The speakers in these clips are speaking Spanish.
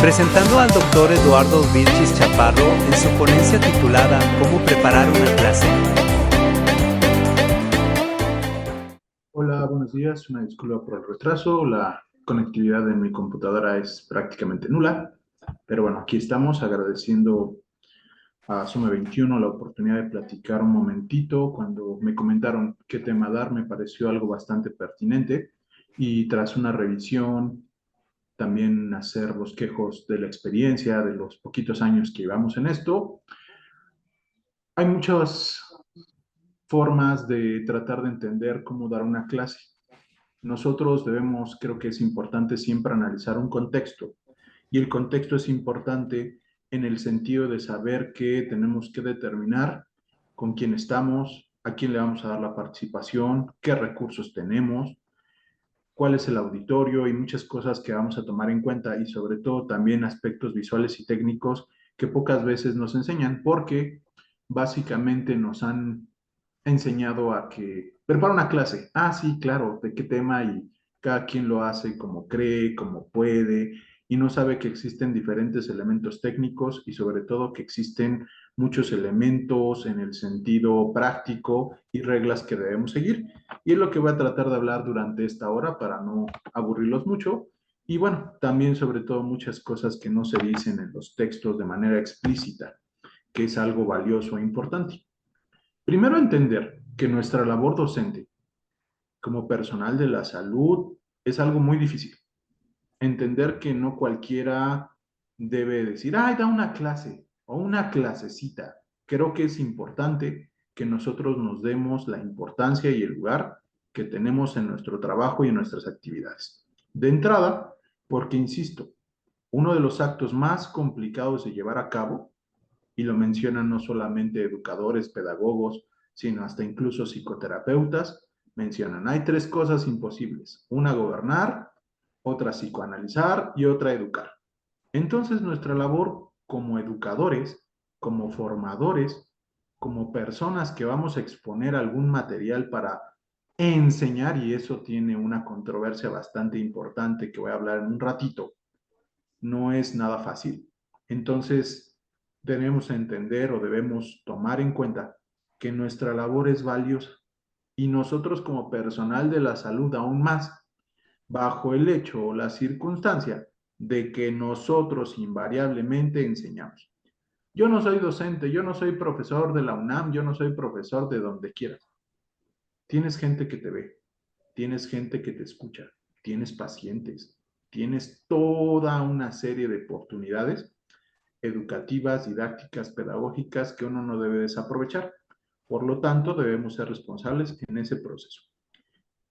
presentando al doctor Eduardo Vilchis Chaparro en su ponencia titulada ¿Cómo preparar una clase? Hola, buenos días. Una disculpa por el retraso. La conectividad de mi computadora es prácticamente nula. Pero bueno, aquí estamos agradeciendo a Sume 21 la oportunidad de platicar un momentito. Cuando me comentaron qué tema dar, me pareció algo bastante pertinente. Y tras una revisión, también hacer bosquejos de la experiencia, de los poquitos años que llevamos en esto. Hay muchas formas de tratar de entender cómo dar una clase. Nosotros debemos, creo que es importante siempre analizar un contexto, y el contexto es importante en el sentido de saber que tenemos que determinar con quién estamos, a quién le vamos a dar la participación, qué recursos tenemos, cuál es el auditorio y muchas cosas que vamos a tomar en cuenta, y sobre todo también aspectos visuales y técnicos que pocas veces nos enseñan porque básicamente nos han enseñado a que prepara una clase. Ah, sí, claro, ¿de qué tema? Y cada quien lo hace como cree, como puede, y no sabe que existen diferentes elementos técnicos y sobre todo que existen muchos elementos en el sentido práctico y reglas que debemos seguir. Y es lo que voy a tratar de hablar durante esta hora para no aburrirlos mucho. Y bueno, también sobre todo muchas cosas que no se dicen en los textos de manera explícita, que es algo valioso e importante. Primero, entender que nuestra labor docente como personal de la salud es algo muy difícil. Entender que no cualquiera debe decir, ay, da una clase o una clasecita. Creo que es importante que nosotros nos demos la importancia y el lugar que tenemos en nuestro trabajo y en nuestras actividades. De entrada, porque, insisto, uno de los actos más complicados de llevar a cabo, y lo mencionan no solamente educadores, pedagogos, sino hasta incluso psicoterapeutas, mencionan, hay tres cosas imposibles: una, gobernar; otra, psicoanalizar; y otra, educar. Entonces, nuestra labor como educadores, como formadores, como personas que vamos a exponer algún material para enseñar, y eso tiene una controversia bastante importante que voy a hablar en un ratito, no es nada fácil. Entonces, debemos entender o debemos tomar en cuenta que nuestra labor es valiosa, y nosotros como personal de la salud aún más, bajo el hecho o la circunstancia de que nosotros invariablemente enseñamos. Yo no soy docente, yo no soy profesor de la UNAM, yo no soy profesor de donde quieras. Tienes gente que te ve, tienes gente que te escucha, tienes pacientes, tienes toda una serie de oportunidades educativas, didácticas, pedagógicas que uno no debe desaprovechar. Por lo tanto, debemos ser responsables en ese proceso.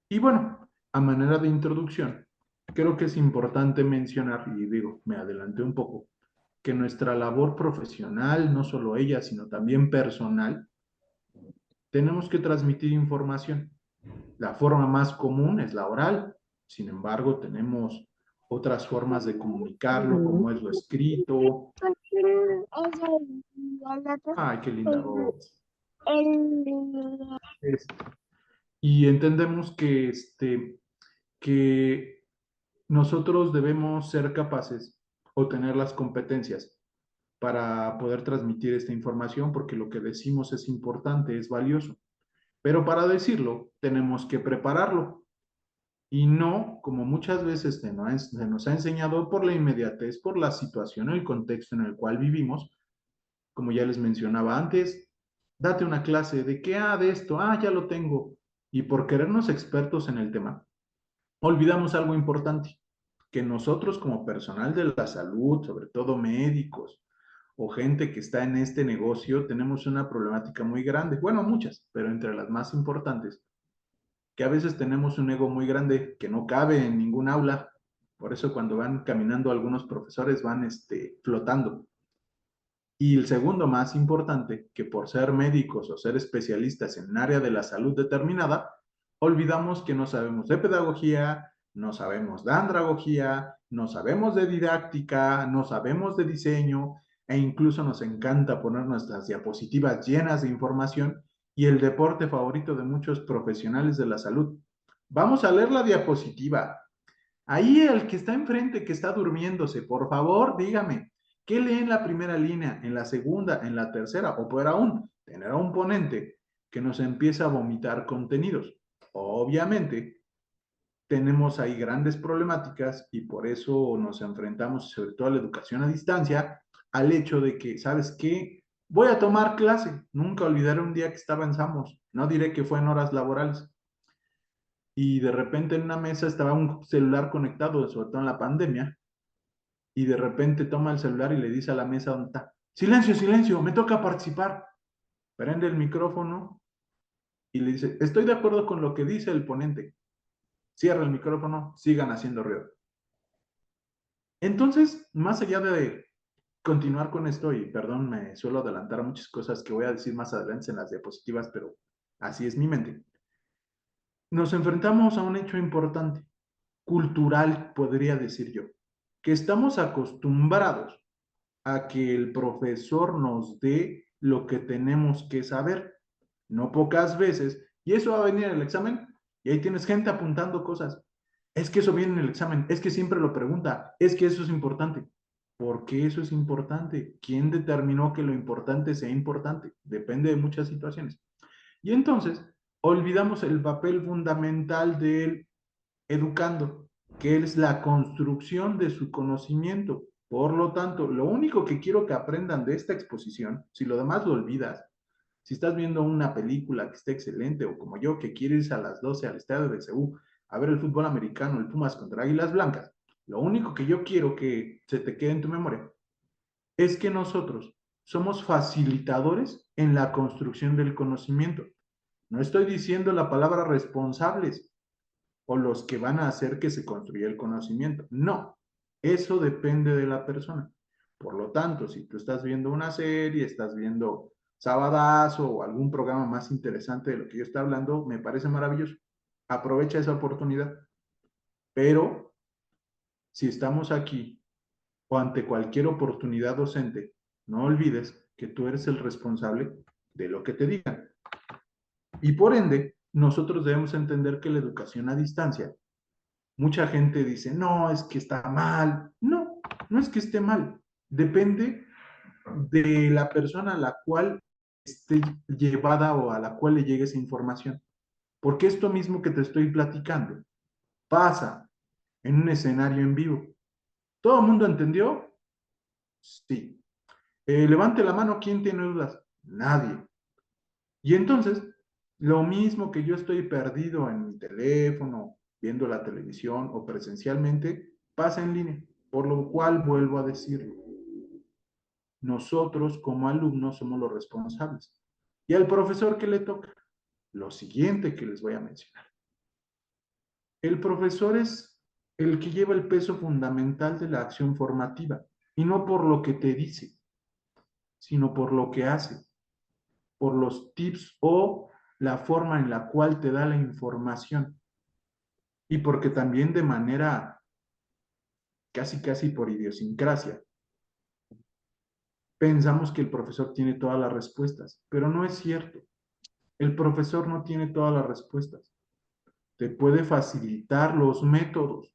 Y bueno, a manera de introducción, creo que es importante mencionar, y digo, me adelanté un poco, que nuestra labor profesional, no solo ella, sino también personal, tenemos que transmitir información. La forma más común es la oral; sin embargo, tenemos otras formas de comunicarlo, como es lo escrito. Ay, qué linda voz. Este, y entendemos que nosotros debemos ser capaces o tener las competencias para poder transmitir esta información, porque lo que decimos es importante, es valioso. Pero para decirlo, tenemos que prepararlo. Y no, como muchas veces se nos ha enseñado, por la inmediatez, por la situación, el contexto en el cual vivimos, como ya les mencionaba antes, date una clase de qué, de esto, ya lo tengo. Y por querernos expertos en el tema, olvidamos algo importante, que nosotros como personal de la salud, sobre todo médicos o gente que está en este negocio, tenemos una problemática muy grande, bueno, muchas, pero entre las más importantes, que a veces tenemos un ego muy grande que no cabe en ningún aula. Por eso cuando van caminando algunos profesores van flotando. Y el segundo más importante, que por ser médicos o ser especialistas en un área de la salud determinada, olvidamos que no sabemos de pedagogía, no sabemos de andragogía, no sabemos de didáctica, no sabemos de diseño, e incluso nos encanta poner nuestras diapositivas llenas de información, y el deporte favorito de muchos profesionales de la salud. Vamos a leer la diapositiva. Ahí el que está enfrente, que está durmiéndose, por favor, dígame, ¿qué lee en la primera línea, en la segunda, en la tercera? O peor aún, tener a un ponente que nos empieza a vomitar contenidos. Obviamente, tenemos ahí grandes problemáticas y por eso nos enfrentamos, sobre todo a la educación a distancia, al hecho de que, ¿sabes qué? Voy a tomar clase. Nunca olvidaré un día que estaba en Samos. No diré que fue en horas laborales. Y de repente en una mesa estaba un celular conectado, sobre todo en la pandemia, y de repente toma el celular y le dice a la mesa donde está, silencio, silencio, me toca participar. Prende el micrófono y le dice, estoy de acuerdo con lo que dice el ponente. Cierra el micrófono, sigan haciendo ruido. Entonces, más allá de continuar con esto, y perdón, me suelo adelantar a muchas cosas que voy a decir más adelante en las diapositivas, pero así es mi mente. Nos enfrentamos a un hecho importante, cultural, podría decir yo, que estamos acostumbrados a que el profesor nos dé lo que tenemos que saber, no pocas veces, y eso va a venir en el examen, y ahí tienes gente apuntando cosas. Es que eso viene en el examen, es que siempre lo pregunta, es que eso es importante. ¿Por qué eso es importante? ¿Quién determinó que lo importante sea importante? Depende de muchas situaciones. Y entonces, olvidamos el papel fundamental del educando, que es la construcción de su conocimiento. Por lo tanto, lo único que quiero que aprendan de esta exposición, si lo demás lo olvidas, si estás viendo una película que esté excelente o como yo que quiero irse a las 12 al estadio de CU a ver el fútbol americano, el Pumas contra Águilas Blancas, lo único que yo quiero que se te quede en tu memoria es que nosotros somos facilitadores en la construcción del conocimiento. No estoy diciendo la palabra responsables, o los que van a hacer que se construya el conocimiento. No, eso depende de la persona. Por lo tanto, si tú estás viendo una serie, estás viendo Sabadazo o algún programa más interesante de lo que yo estoy hablando, me parece maravilloso. Aprovecha esa oportunidad. Pero si estamos aquí o ante cualquier oportunidad docente, no olvides que tú eres el responsable de lo que te digan. Y por ende, nosotros debemos entender que la educación a distancia, mucha gente dice, no, es que está mal. No, no es que esté mal. Depende de la persona a la cual esté llevada o a la cual le llegue esa información. Porque esto mismo que te estoy platicando pasa en un escenario en vivo. ¿Todo el mundo entendió? Sí. Levante la mano, ¿quién tiene dudas? Nadie. Y entonces, lo mismo que yo estoy perdido en mi teléfono, viendo la televisión o presencialmente, pasa en línea. Por lo cual, vuelvo a decirlo, nosotros como alumnos somos los responsables. ¿Y al profesor qué le toca? Lo siguiente que les voy a mencionar. El profesor es el que lleva el peso fundamental de la acción formativa, y no por lo que te dice, sino por lo que hace, por los tips o la forma en la cual te da la información. Y porque también de manera casi por idiosincrasia, pensamos que el profesor tiene todas las respuestas, pero no es cierto. El profesor no tiene todas las respuestas. Te puede facilitar los métodos.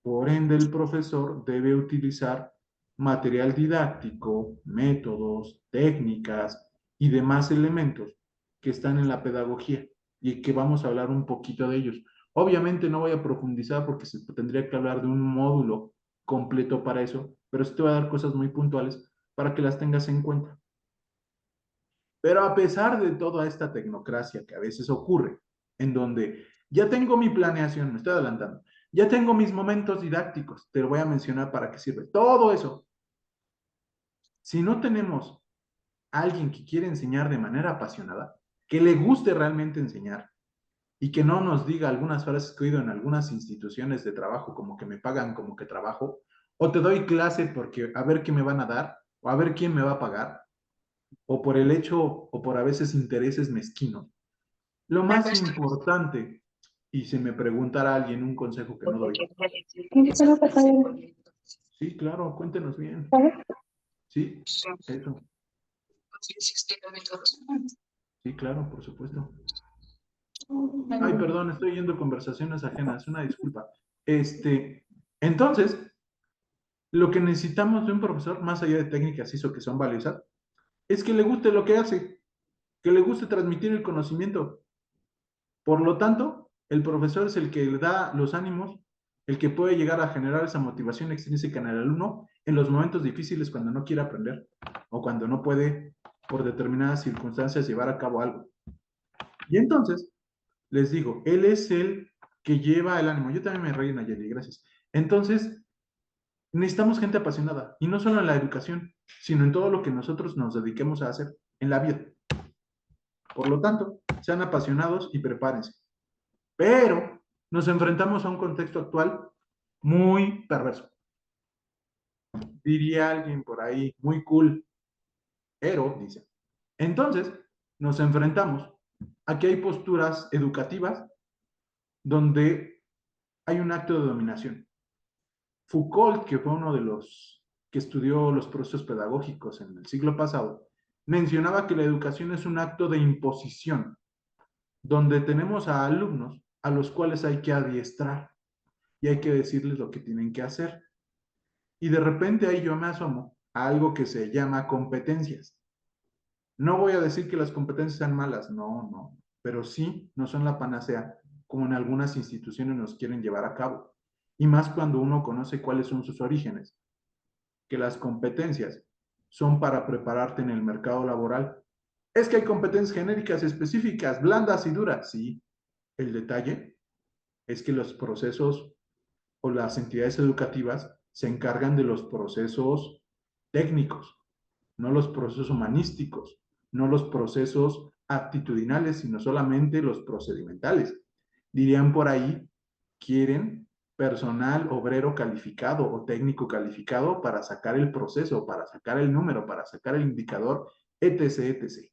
Por ende, el profesor debe utilizar material didáctico, métodos, técnicas y demás elementos que están en la pedagogía y que vamos a hablar un poquito de ellos. Obviamente no voy a profundizar porque se tendría que hablar de un módulo completo para eso, pero sí te voy a dar cosas muy puntuales para que las tengas en cuenta. Pero a pesar de toda esta tecnocracia que a veces ocurre, en donde ya tengo mi planeación, me estoy adelantando, ya tengo mis momentos didácticos, te lo voy a mencionar para qué sirve. Todo eso, si no tenemos a alguien que quiere enseñar de manera apasionada, que le guste realmente enseñar y que no nos diga algunas frases que he oído en algunas instituciones de trabajo, como que me pagan como que trabajo, o te doy clase porque a ver qué me van a dar, o a ver quién me va a pagar, o por el hecho, o por a veces intereses mezquinos. Lo más importante, y si me preguntara alguien un consejo que no doy, sí, claro, cuéntenos bien. Sí, eso. Sí, claro, por supuesto. Ay, perdón, estoy yendo conversaciones ajenas, una disculpa. Entonces, lo que necesitamos de un profesor, más allá de técnicas ISO que son valiosas, es que le guste lo que hace, que le guste transmitir el conocimiento. Por lo tanto, el profesor es el que le da los ánimos, el que puede llegar a generar esa motivación extrínseca en el alumno en los momentos difíciles cuando no quiere aprender o cuando no puede, por determinadas circunstancias, llevar a cabo algo. Y entonces, les digo, él es el que lleva el ánimo. Yo también me reí, Nayeli, gracias. Entonces, necesitamos gente apasionada, y no solo en la educación, sino en todo lo que nosotros nos dediquemos a hacer en la vida. Por lo tanto, sean apasionados y prepárense. Pero nos enfrentamos a un contexto actual muy perverso. Diría alguien por ahí, muy cool, pero, dice. Entonces, nos enfrentamos a que hay posturas educativas donde hay un acto de dominación. Foucault, que fue uno de los que estudió los procesos pedagógicos en el siglo pasado, mencionaba que la educación es un acto de imposición, donde tenemos a alumnos a los cuales hay que adiestrar y hay que decirles lo que tienen que hacer. Y de repente ahí yo me asomo a algo que se llama competencias. No voy a decir que las competencias sean malas, no, pero sí no son la panacea, como en algunas instituciones nos quieren llevar a cabo. Y más cuando uno conoce cuáles son sus orígenes, que las competencias son para prepararte en el mercado laboral. Es que hay competencias genéricas específicas, blandas y duras, sí. El detalle es que los procesos o las entidades educativas se encargan de los procesos técnicos, no los procesos humanísticos, no los procesos actitudinales, sino solamente los procedimentales. Dirían por ahí, quieren personal obrero calificado o técnico calificado para sacar el proceso, para sacar el número, para sacar el indicador, etc., etc.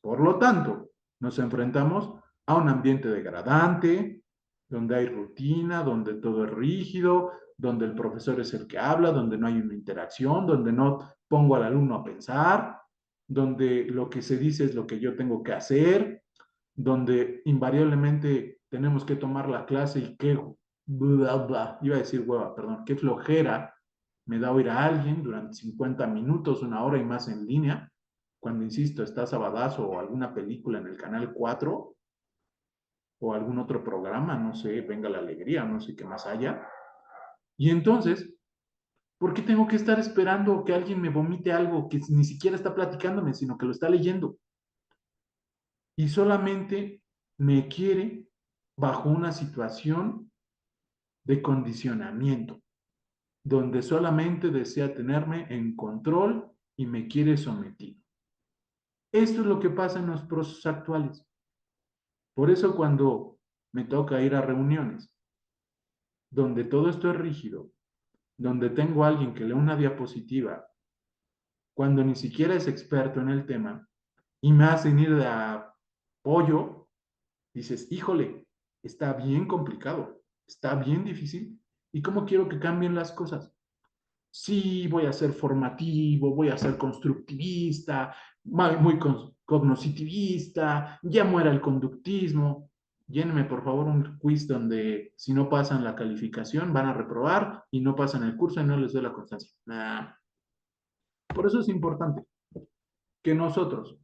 Por lo tanto, nos enfrentamos a un ambiente degradante, donde hay rutina, donde todo es rígido, donde el profesor es el que habla, donde no hay una interacción, donde no pongo al alumno a pensar, donde lo que se dice es lo que yo tengo que hacer, donde invariablemente tenemos que tomar la clase y qué, iba a decir hueva, perdón, qué flojera me da oír a alguien durante 50 minutos, una hora y más en línea, cuando, insisto, está Sabadazo o alguna película en el canal 4 o algún otro programa, no sé, Venga la Alegría, no sé qué más haya. Y entonces, ¿por qué tengo que estar esperando que alguien me vomite algo que ni siquiera está platicándome, sino que lo está leyendo? Y solamente me quiere bajo una situación de condicionamiento, donde solamente desea tenerme en control y me quiere sometido. Esto es lo que pasa en los procesos actuales. Por eso cuando me toca ir a reuniones donde todo esto es rígido, donde tengo a alguien que lee una diapositiva, cuando ni siquiera es experto en el tema, y me hacen ir de apoyo, dices, híjole, está bien complicado, está bien difícil, ¿y cómo quiero que cambien las cosas? Sí, voy a ser formativo, voy a ser constructivista, muy cognitivista, ya muera el conductismo. Lléneme, por favor, un quiz donde si no pasan la calificación van a reprobar y no pasan el curso y no les doy la constancia. Nah. Por eso es importante que nosotros,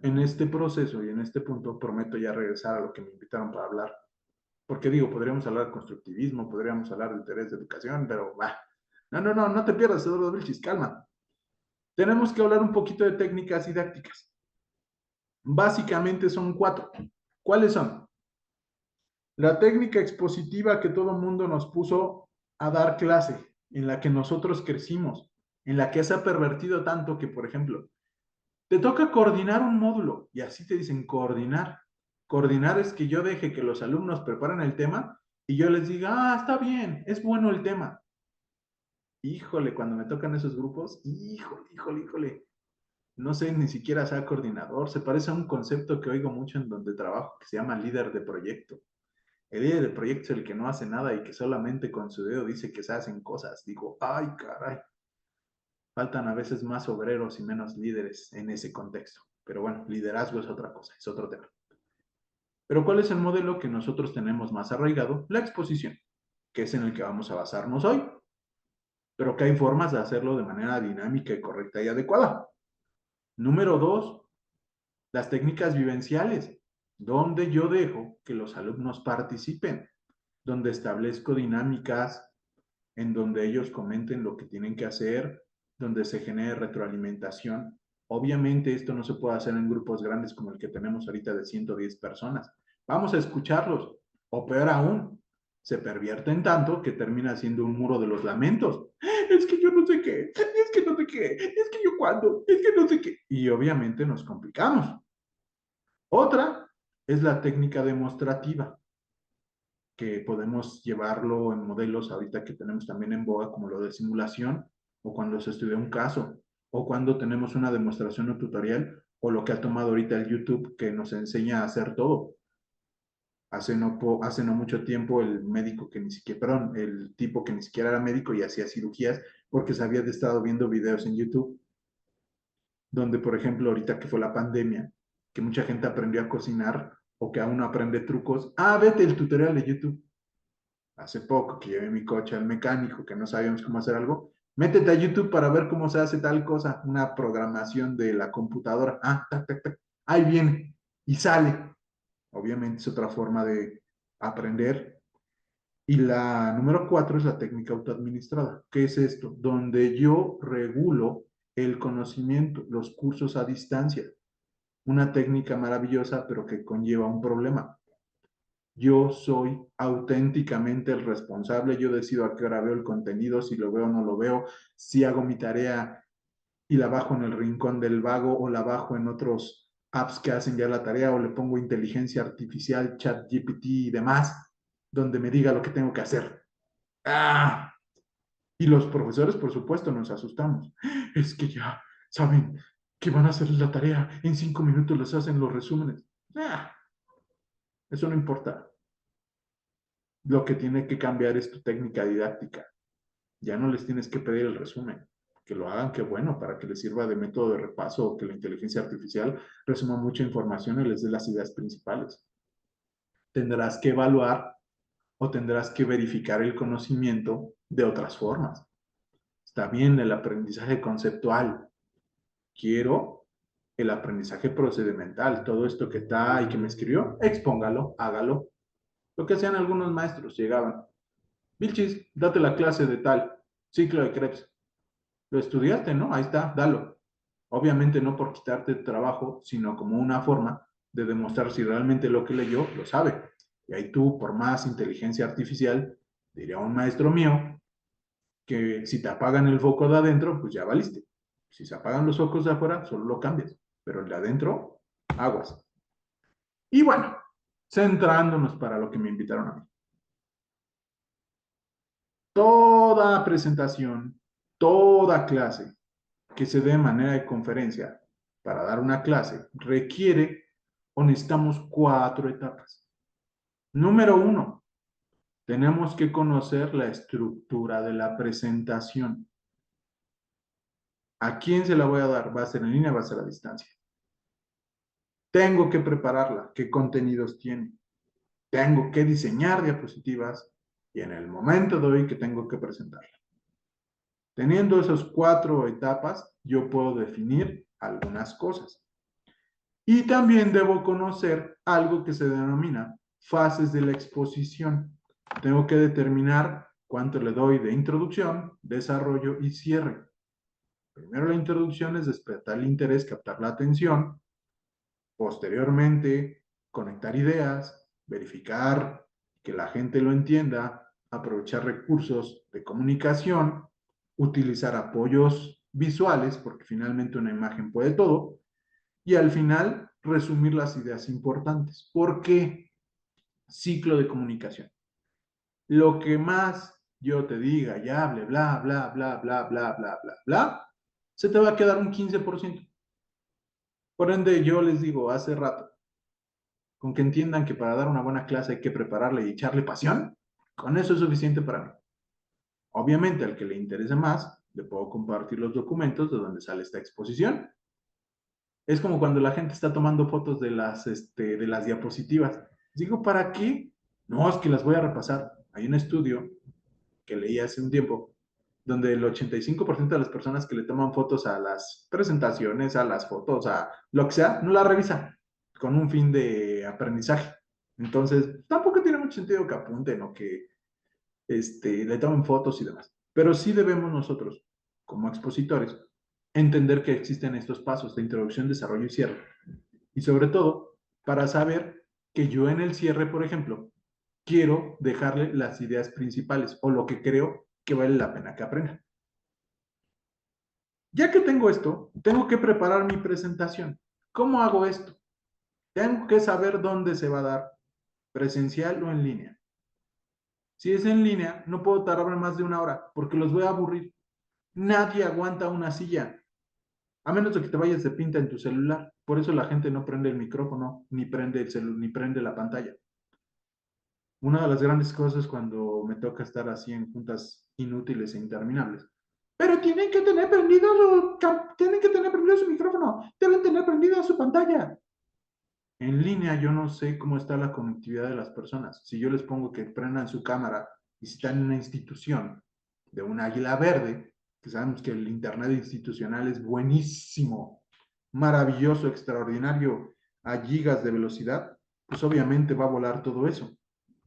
en este proceso y en este punto, prometo ya regresar a lo que me invitaron para hablar. Porque digo, podríamos hablar de constructivismo, podríamos hablar de interés de educación, pero va. No te pierdas, Eduardo Vilchis, calma. Tenemos que hablar un poquito de técnicas didácticas. Básicamente son 4. ¿Cuáles son? La técnica expositiva que todo el mundo nos puso a dar clase, en la que nosotros crecimos, en la que se ha pervertido tanto que, por ejemplo, te toca coordinar un módulo y así te dicen coordinar. Coordinar es que yo deje que los alumnos preparen el tema y yo les diga, ah, está bien, es bueno el tema. Híjole, cuando me tocan esos grupos, híjole. No sé ni siquiera sea coordinador. Se parece a un concepto que oigo mucho en donde trabajo que se llama líder de proyecto. El líder de proyecto es el que no hace nada y que solamente con su dedo dice que se hacen cosas. Digo, ay, caray. Faltan a veces más obreros y menos líderes en ese contexto. Pero bueno, liderazgo es otra cosa, es otro tema. Pero ¿cuál es el modelo que nosotros tenemos más arraigado? La exposición, que es en el que vamos a basarnos hoy, pero que hay formas de hacerlo de manera dinámica y correcta y adecuada. Número 2, las técnicas vivenciales, donde yo dejo que los alumnos participen, donde establezco dinámicas en donde ellos comenten lo que tienen que hacer, donde se genere retroalimentación. Obviamente esto no se puede hacer en grupos grandes como el que tenemos ahorita de 110 personas. Vamos a escucharlos, o peor aún, se pervierten tanto que termina siendo un muro de los lamentos. Es que yo no sé qué, es que no sé qué, es que yo cuándo, es que no sé qué. Y obviamente nos complicamos. Otra es la técnica demostrativa, que podemos llevarlo en modelos ahorita que tenemos también en boga, como lo de simulación, o cuando se estudia un caso, o cuando tenemos una demostración o tutorial, o lo que ha tomado ahorita el YouTube, que nos enseña a hacer todo. Hace no mucho tiempo el médico que ni siquiera, perdón, el tipo que ni siquiera era médico y hacía cirugías porque se había estado viendo videos en YouTube, donde por ejemplo ahorita que fue la pandemia, que mucha gente aprendió a cocinar o que aún no aprende trucos, vete el tutorial de YouTube. Hace poco que llevé mi coche al mecánico, que no sabíamos cómo hacer algo, métete a YouTube para ver cómo se hace tal cosa, una programación de la computadora. Tac, tac, tac. Ahí viene y sale. Obviamente es otra forma de aprender. Y la número 4 es la técnica autoadministrada. ¿Qué es esto? Donde yo regulo el conocimiento, los cursos a distancia. Una técnica maravillosa, pero que conlleva un problema. Yo soy auténticamente el responsable, yo decido a qué hora veo el contenido, si lo veo o no lo veo, si hago mi tarea y la bajo en el rincón del vago o la bajo en otros apps que hacen ya la tarea o le pongo inteligencia artificial, chat GPT y demás, donde me diga lo que tengo que hacer. ¡Ah! Y los profesores, por supuesto, nos asustamos. Es que ya saben que van a hacer la tarea, en 5 minutos les hacen los resúmenes. Eso no importa. Lo que tiene que cambiar es tu técnica didáctica. Ya no les tienes que pedir el resumen. Que lo hagan, qué bueno, para que les sirva de método de repaso o que la inteligencia artificial resuma mucha información y les dé las ideas principales. Tendrás que evaluar o tendrás que verificar el conocimiento de otras formas. Está bien el aprendizaje conceptual. Quiero el aprendizaje procedimental. Todo esto que está y que me escribió, expóngalo, hágalo. Lo que hacían algunos maestros, llegaban. Vilchis, date la clase de tal, ciclo de Krebs. Lo estudiaste, ¿no? Ahí está, dalo. Obviamente no por quitarte el trabajo, sino como una forma de demostrar si realmente lo que leyó lo sabe. Y ahí tú, por más inteligencia artificial, diría un maestro mío, que si te apagan el foco de adentro, pues ya valiste. Si se apagan los focos de afuera, solo lo cambias. Pero el de adentro, aguas. Y bueno, centrándonos para lo que me invitaron a mí. Toda presentación, toda clase que se dé de manera de conferencia para dar una clase requiere o necesitamos 4 etapas. Número 1, tenemos que conocer la estructura de la presentación. ¿A quién se la voy a dar? ¿Va a ser en línea o va a ser a distancia? Tengo que prepararla. ¿Qué contenidos tiene? Tengo que diseñar diapositivas y en el momento de hoy que tengo que presentarla. Teniendo esas 4 etapas, yo puedo definir algunas cosas. Y también debo conocer algo que se denomina fases de la exposición. Tengo que determinar cuánto le doy de introducción, desarrollo y cierre. Primero la introducción es despertar el interés, captar la atención. Posteriormente, conectar ideas, verificar que la gente lo entienda, aprovechar recursos de comunicación, utilizar apoyos visuales, porque finalmente una imagen puede todo, y al final resumir las ideas importantes. ¿Por qué? Ciclo de comunicación. Lo que más yo te diga y hable, bla, bla, bla, bla, bla, bla, bla, bla, se te va a quedar un 15%. Por ende, yo les digo hace rato, con que entiendan que para dar una buena clase hay que prepararle y echarle pasión, con eso es suficiente para mí. Obviamente, al que le interese más, le puedo compartir los documentos de donde sale esta exposición. Es como cuando la gente está tomando fotos de las diapositivas. Digo, ¿para qué? No, es que las voy a repasar. Hay un estudio que leí hace un tiempo, donde el 85% de las personas que le toman fotos a las presentaciones, a las fotos, a lo que sea, no la revisa con un fin de aprendizaje. Entonces, tampoco tiene mucho sentido que apunten o que le tomen fotos y demás. Pero sí debemos nosotros, como expositores, entender que existen estos pasos de introducción, desarrollo y cierre. Y sobre todo, para saber que yo en el cierre, por ejemplo, quiero dejarle las ideas principales o lo que creo que vale la pena que aprenda. Ya que tengo esto, tengo que preparar mi presentación. ¿Cómo hago esto? Tengo que saber dónde se va a dar, presencial o en línea. Si es en línea, no puedo tardarme más de una hora porque los voy a aburrir. Nadie aguanta una silla, a menos de que te vayas de pinta en tu celular. Por eso la gente no prende el micrófono, ni prende el celular, ni prende la pantalla. Una de las grandes cosas cuando me toca estar así en juntas inútiles e interminables. Pero tienen que tener prendido su micrófono, deben tener prendida su pantalla. En línea yo no sé cómo está la conectividad de las personas. Si yo les pongo que prendan su cámara y si están en una institución de un águila verde, que sabemos que el internet institucional es buenísimo, maravilloso, extraordinario, a gigas de velocidad, pues obviamente va a volar todo eso.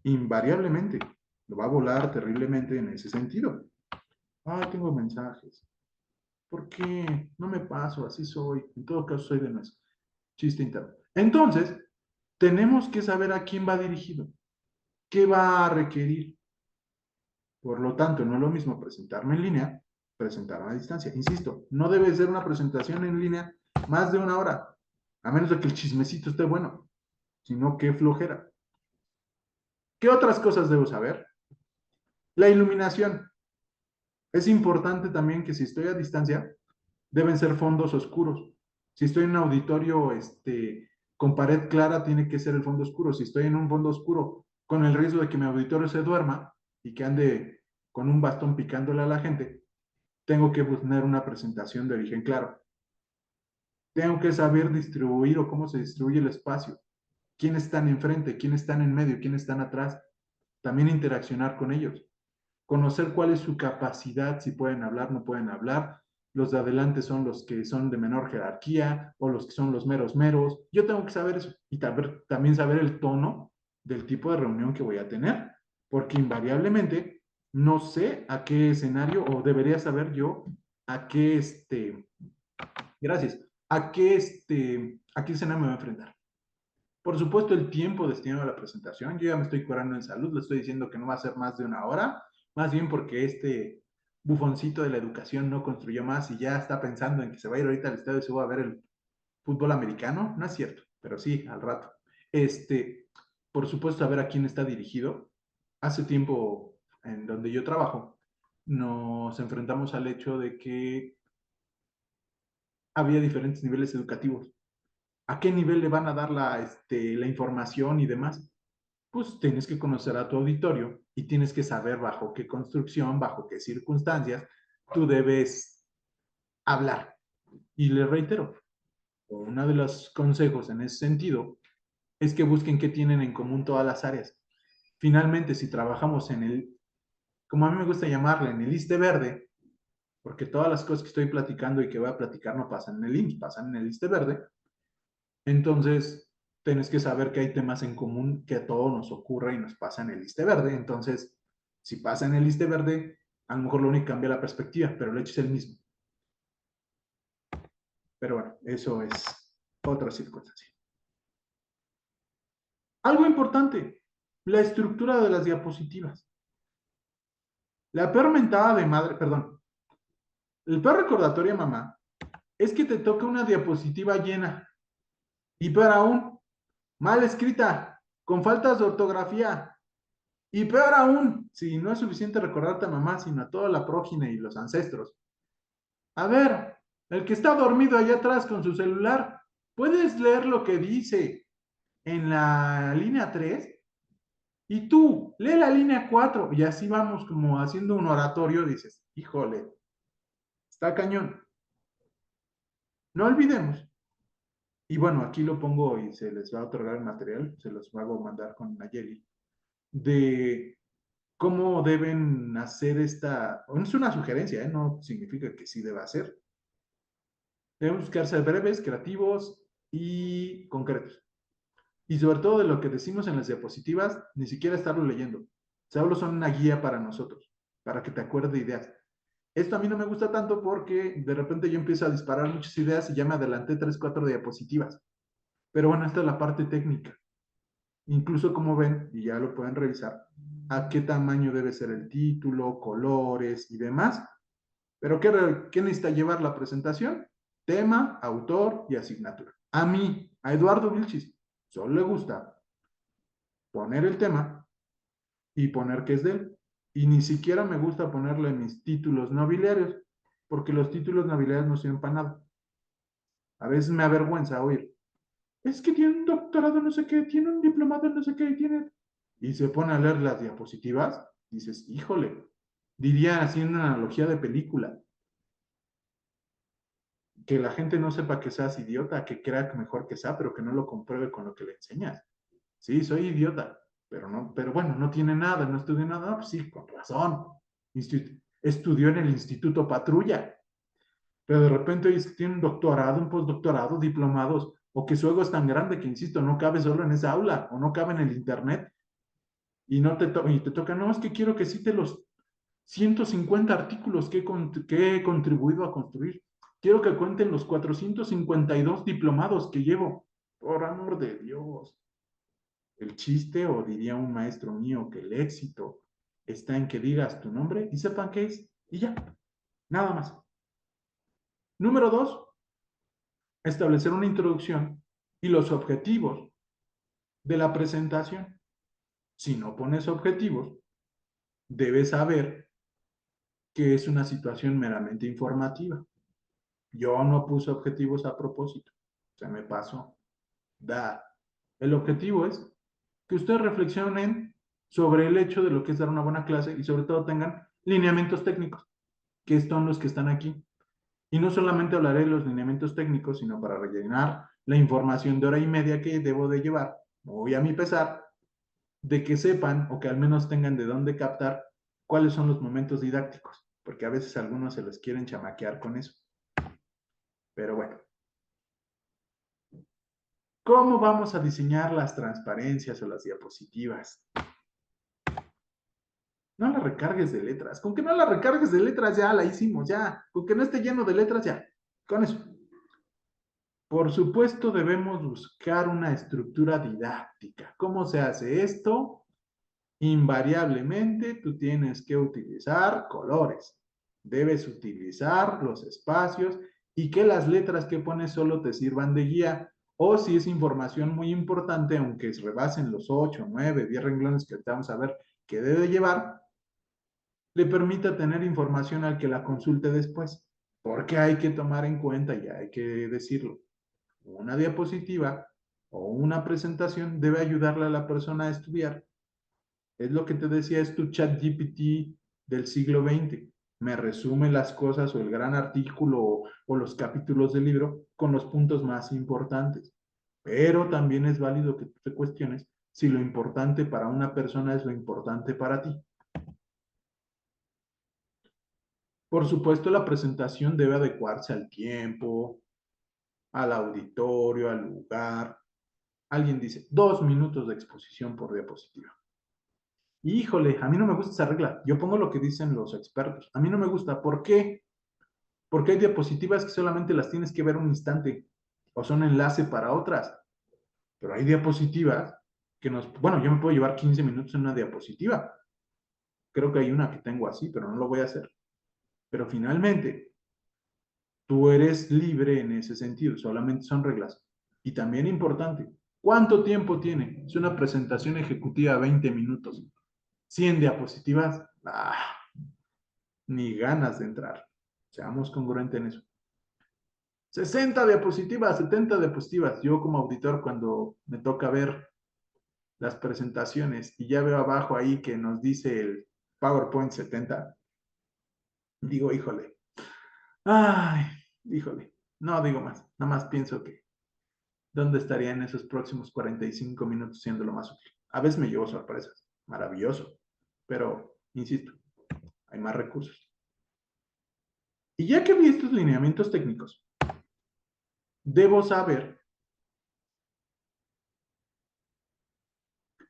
Invariablemente, lo va a volar terriblemente en ese sentido. Tengo mensajes. ¿Por qué? No me paso, así soy. En todo caso, soy de nuestro chiste interno. Entonces, tenemos que saber a quién va dirigido, qué va a requerir. Por lo tanto, no es lo mismo presentarme en línea, presentarme a distancia. Insisto, no debe ser una presentación en línea más de una hora, a menos de que el chismecito esté bueno, sino que flojera. ¿Qué otras cosas debo saber? La iluminación. Es importante también que si estoy a distancia, deben ser fondos oscuros. Si estoy en un auditorio con pared clara, tiene que ser el fondo oscuro. Si estoy en un fondo oscuro, con el riesgo de que mi auditorio se duerma y que ande con un bastón picándole a la gente, tengo que tener una presentación de origen claro. Tengo que saber distribuir o cómo se distribuye el espacio. ¿Quiénes están enfrente? ¿Quiénes están en medio? ¿Quiénes están atrás? También interaccionar con ellos. Conocer cuál es su capacidad, si pueden hablar, no pueden hablar. Los de adelante son los que son de menor jerarquía o los que son los meros meros. Yo tengo que saber eso y también saber el tono del tipo de reunión que voy a tener, porque invariablemente no sé a qué escenario o debería saber yo a qué gracias, a qué escenario me voy a enfrentar. Por supuesto, el tiempo destinado a la presentación, yo ya me estoy curando en salud, le estoy diciendo que no va a ser más de una hora, más bien porque este bufoncito de la educación no construyó más y ya está pensando en que se va a ir ahorita al estadio y se va a ver el fútbol americano. No es cierto, pero sí, al rato. Por supuesto, a ver a quién está dirigido. Hace tiempo, en donde yo trabajo, nos enfrentamos al hecho de que había diferentes niveles educativos. ¿A qué nivel le van a dar la información y demás? Pues tienes que conocer a tu auditorio y tienes que saber bajo qué construcción, bajo qué circunstancias tú debes hablar. Y les reitero, uno de los consejos en ese sentido es que busquen qué tienen en común todas las áreas. Finalmente, si trabajamos como a mí me gusta llamarle, en el liste verde, porque todas las cosas que estoy platicando y que voy a platicar no pasan en el IMSS, pasan en el liste verde, entonces tienes que saber que hay temas en común que a todos nos ocurre y nos pasa en el liste verde. Entonces, si pasa en el liste verde, a lo mejor lo único que cambia la perspectiva, pero el hecho es el mismo. Pero bueno, eso es otra circunstancia. Algo importante, la estructura de las diapositivas. La peor mentada de madre, perdón, el peor recordatorio a mamá es que te toca una diapositiva llena y peor aún, mal escrita, con faltas de ortografía. Y peor aún, si no es suficiente recordarte a mamá, sino a toda la prójine y los ancestros. A ver, el que está dormido allá atrás con su celular, ¿puedes leer lo que dice en la línea 3? Y tú, lee la línea 4 y así vamos como haciendo un oratorio, dices, híjole, está cañón. No olvidemos, y bueno, aquí lo pongo y se les va a otorgar el material, se los hago mandar con Nayeli, de cómo deben hacer esta, es una sugerencia, no significa que sí deba hacer. Deben buscarse breves, creativos y concretos. Y sobre todo de lo que decimos en las diapositivas, ni siquiera estarlo leyendo. Solo son una guía para nosotros, para que te acuerdes de ideas. Esto a mí no me gusta tanto porque de repente yo empiezo a disparar muchas ideas y ya me adelanté 3, 4 diapositivas. Pero bueno, esta es la parte técnica. Incluso como ven, y ya lo pueden revisar, a qué tamaño debe ser el título, colores y demás. Pero ¿qué necesita llevar la presentación? Tema, autor y asignatura. A mí, a Eduardo Vilchis, solo le gusta poner el tema y poner que es de él. Y ni siquiera me gusta ponerle mis títulos nobiliarios, porque los títulos nobiliarios no sirven para nada. A veces me avergüenza oír, es que tiene un doctorado en no sé qué, tiene un diplomado en no sé qué, tiene... Y se pone a leer las diapositivas, dices, híjole, diría haciendo una analogía de película, que la gente no sepa que seas idiota, que crea que mejor que sea, pero que no lo compruebe con lo que le enseñas. Sí, soy idiota, pero bueno, no tiene nada, no estudió nada, pues sí, con razón. Estudió en el Instituto Patrulla, pero de repente tiene un doctorado, un postdoctorado, diplomados, o que su ego es tan grande que, insisto, no cabe solo en esa aula, o no cabe en el internet, y y te toca, no, es que quiero que cite los 150 artículos que he contribuido a construir. Quiero que cuenten los 452 diplomados que llevo. Por amor de Dios. El chiste, o diría un maestro mío, que el éxito está en que digas tu nombre y sepan qué es. Y ya, nada más. Número 2, establecer una introducción y los objetivos de la presentación. Si no pones objetivos, debes saber que es una situación meramente informativa. Yo no puse objetivos a propósito, se me pasó. El objetivo es que ustedes reflexionen sobre el hecho de lo que es dar una buena clase y sobre todo tengan lineamientos técnicos, que son los que están aquí. Y no solamente hablaré de los lineamientos técnicos, sino para rellenar la información de hora y media que debo de llevar, muy a mi pesar, de que sepan o que al menos tengan de dónde captar cuáles son los momentos didácticos, porque a veces algunos se los quieren chamaquear con eso. Pero bueno, ¿cómo vamos a diseñar las transparencias o las diapositivas? No la recargues de letras. Con que no la recargues de letras ya la hicimos, ya. Con que no esté lleno de letras ya. Con eso. Por supuesto debemos buscar una estructura didáctica. ¿Cómo se hace esto? Invariablemente tú tienes que utilizar colores. Debes utilizar los espacios y que las letras que pones solo te sirvan de guía. O si es información muy importante, aunque rebasen los 8, 9, 10 renglones que vamos a ver que debe llevar, le permita tener información al que la consulte después. Porque hay que tomar en cuenta, y hay que decirlo, una diapositiva o una presentación debe ayudarle a la persona a estudiar. Es lo que te decía, es tu chat GPT del siglo XX. Me resume las cosas o el gran artículo o los capítulos del libro con los puntos más importantes. Pero también es válido que tú te cuestiones si lo importante para una persona es lo importante para ti. Por supuesto, la presentación debe adecuarse al tiempo, al auditorio, al lugar. Alguien dice, 2 minutos de exposición por diapositiva. Híjole, a mí no me gusta esa regla. Yo pongo lo que dicen los expertos. A mí no me gusta. ¿Por qué? Porque hay diapositivas que solamente las tienes que ver un instante o son enlace para otras. Pero hay diapositivas que bueno, yo me puedo llevar 15 minutos en una diapositiva. Creo que hay una que tengo así, pero no lo voy a hacer. Pero finalmente, tú eres libre en ese sentido, solamente son reglas. Y también importante, ¿cuánto tiempo tiene? Es una presentación ejecutiva 20 minutos. 100 diapositivas, ni ganas de entrar. Seamos congruentes en eso. 60 diapositivas, 70 diapositivas. Yo como auditor, cuando me toca ver las presentaciones y ya veo abajo ahí que nos dice el PowerPoint 70, digo, híjole, ay, híjole, no digo más, nada más pienso que ¿dónde estaría en esos próximos 45 minutos siendo lo más útil? A veces me llevo sorpresas, maravilloso. pero, insisto, hay más recursos. Y ya que vi estos lineamientos técnicos, debo saber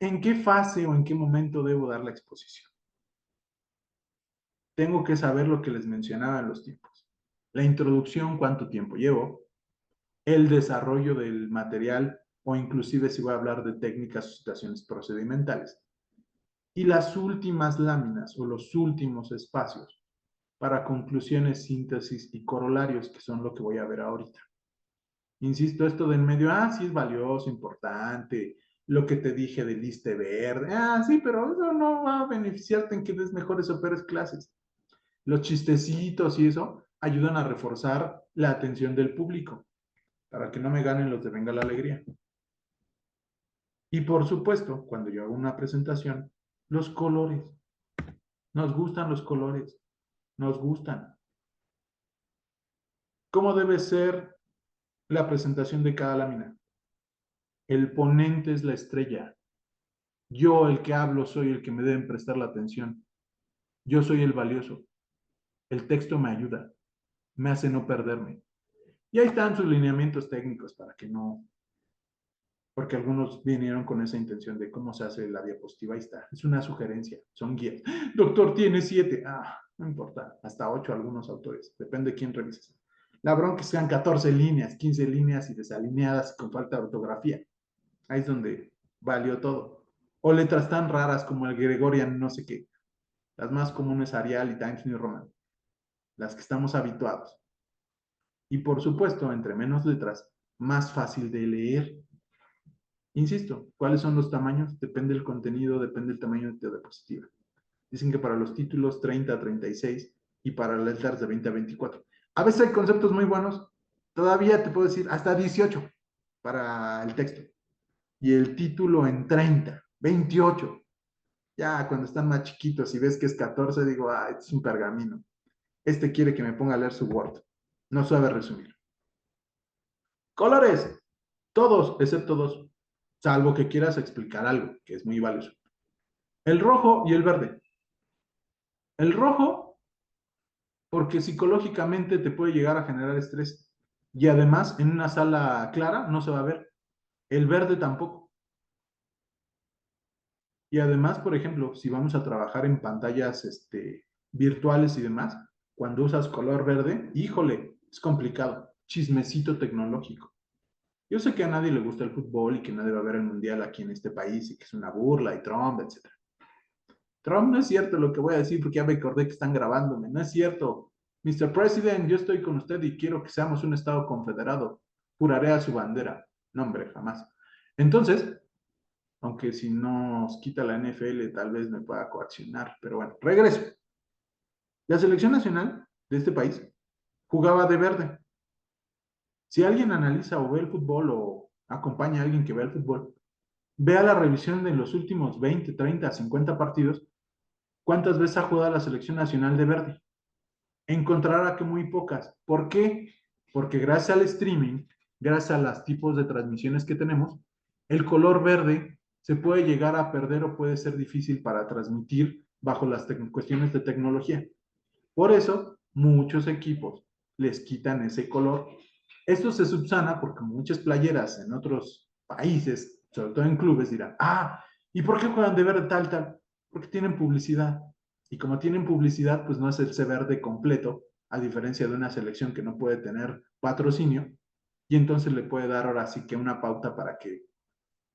en qué fase o en qué momento debo dar la exposición. Tengo que saber lo que les mencionaba en los tiempos. La introducción, cuánto tiempo llevo, el desarrollo del material o inclusive si voy a hablar de técnicas o situaciones procedimentales. Y las últimas láminas o los últimos espacios para conclusiones, síntesis y corolarios, que son lo que voy a ver ahorita. Insisto, esto del medio, sí es valioso, importante, lo que te dije del liste verde, sí, pero eso no va a beneficiarte en que des mejores o peores clases. Los chistecitos y eso ayudan a reforzar la atención del público, para que no me ganen los de Venga la Alegría. Y por supuesto, cuando yo hago una presentación, los colores. Nos gustan los colores, nos gustan. ¿Cómo debe ser la presentación de cada lámina? El ponente es la estrella. Yo, el que hablo, soy el que me deben prestar la atención. Yo soy el valioso. El texto me ayuda, me hace no perderme. Y ahí están sus lineamientos técnicos para que no, porque algunos vinieron con esa intención de cómo se hace la diapositiva. Ahí está, es una sugerencia, son guías. Doctor, tiene 7. No importa, hasta 8 algunos autores, depende de quién revises. La bronca es que sean 14 líneas, 15 líneas y desalineadas con falta de ortografía. Ahí es donde valió todo. O letras tan raras como el Gregorian, no sé qué. Las más comunes Arial y Times New Roman. Las que estamos habituados. Y por supuesto, entre menos letras, más fácil de leer. Insisto, ¿cuáles son los tamaños? Depende del contenido, depende del tamaño de tu diapositiva. Dicen que para los títulos 30 a 36 y para las letras de 20 a 24. A veces hay conceptos muy buenos, todavía te puedo decir hasta 18 para el texto. Y el título en 30, 28. Ya cuando están más chiquitos y ves que es 14, digo, es un pergamino. Este quiere que me ponga a leer su Word. No sabe resumir. Colores. Todos, excepto dos. Salvo que quieras explicar algo, que es muy valioso. El rojo y el verde. El rojo, porque psicológicamente te puede llegar a generar estrés. Y además, en una sala clara no se va a ver. El verde tampoco. Y además, por ejemplo, si vamos a trabajar en pantallas virtuales y demás, cuando usas color verde, híjole, es complicado. Chismecito tecnológico. Yo sé que a nadie le gusta el fútbol y que nadie va a ver el mundial aquí en este país y que es una burla y Trump, etc. Trump, no es cierto lo que voy a decir porque ya me acordé que están grabándome. No es cierto. Mr. President, yo estoy con usted y quiero que seamos un Estado confederado. Juraré a su bandera. No, hombre, jamás. Entonces, aunque si nos quita la NFL tal vez me pueda coaccionar, pero bueno, regreso. La selección nacional de este país jugaba de verde. Si alguien analiza o ve el fútbol o acompaña a alguien que ve el fútbol, vea la revisión de los últimos 20, 30, 50 partidos, ¿cuántas veces ha jugado la selección nacional de verde? Encontrará que muy pocas. ¿Por qué? Porque gracias al streaming, gracias a los tipos de transmisiones que tenemos, el color verde se puede llegar a perder o puede ser difícil para transmitir bajo las cuestiones de tecnología. Por eso, muchos equipos les quitan ese color. Esto se subsana porque muchas playeras en otros países, sobre todo en clubes, dirán, ¿y por qué juegan de verde tal, tal? Porque tienen publicidad. Y como tienen publicidad, pues no es ese verde completo, a diferencia de una selección que no puede tener patrocinio, y entonces le puede dar ahora sí que una pauta para que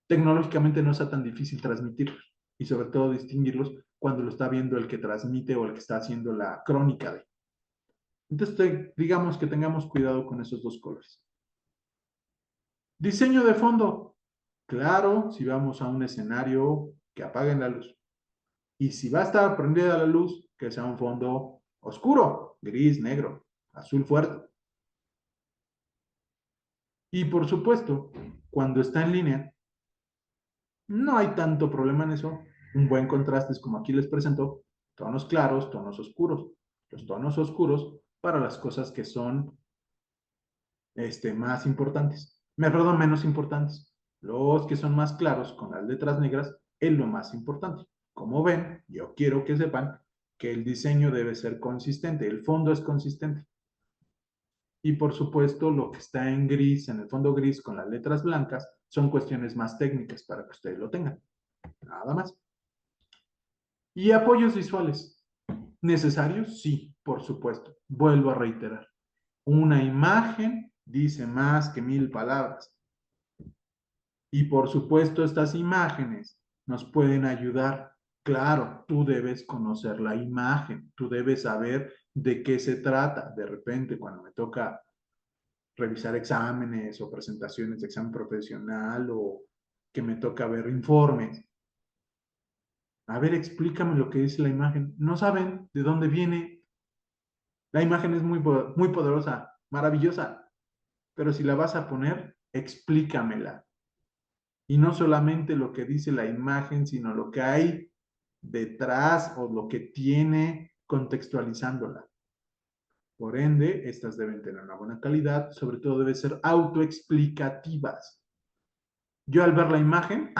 tecnológicamente no sea tan difícil transmitirlos, y sobre todo distinguirlos cuando lo está viendo el que transmite o el que está haciendo la crónica de. Entonces, digamos que tengamos cuidado con esos dos colores. Diseño de fondo. Claro, si vamos a un escenario, que apaguen la luz. Y si va a estar prendida la luz, que sea un fondo oscuro, gris, negro, azul fuerte. Y por supuesto, cuando está en línea, no hay tanto problema en eso. Un buen contraste es como aquí les presento, tonos claros, tonos oscuros. Los tonos oscuros para las cosas que son más importantes. Perdón, menos importantes. Los que son más claros con las letras negras es lo más importante. Como ven, yo quiero que sepan que el diseño debe ser consistente, el fondo es consistente. Y por supuesto, lo que está en gris, en el fondo gris con las letras blancas, son cuestiones más técnicas para que ustedes lo tengan. Nada más. Y apoyos visuales. ¿Necesarios? Sí, por supuesto. Vuelvo a reiterar. Una imagen dice más que 1000 palabras. Y por supuesto, estas imágenes nos pueden ayudar. Claro, tú debes conocer la imagen, tú debes saber de qué se trata. De repente, cuando me toca revisar exámenes o presentaciones de examen profesional o que me toca ver informes. A ver, explícame lo que dice la imagen. No saben de dónde viene. La imagen es muy poderosa, maravillosa, pero si la vas a poner, explícamela. Y no solamente lo que dice la imagen, sino lo que hay detrás o lo que tiene contextualizándola. Por ende, estas deben tener una buena calidad, sobre todo deben ser autoexplicativas. Yo al ver la imagen,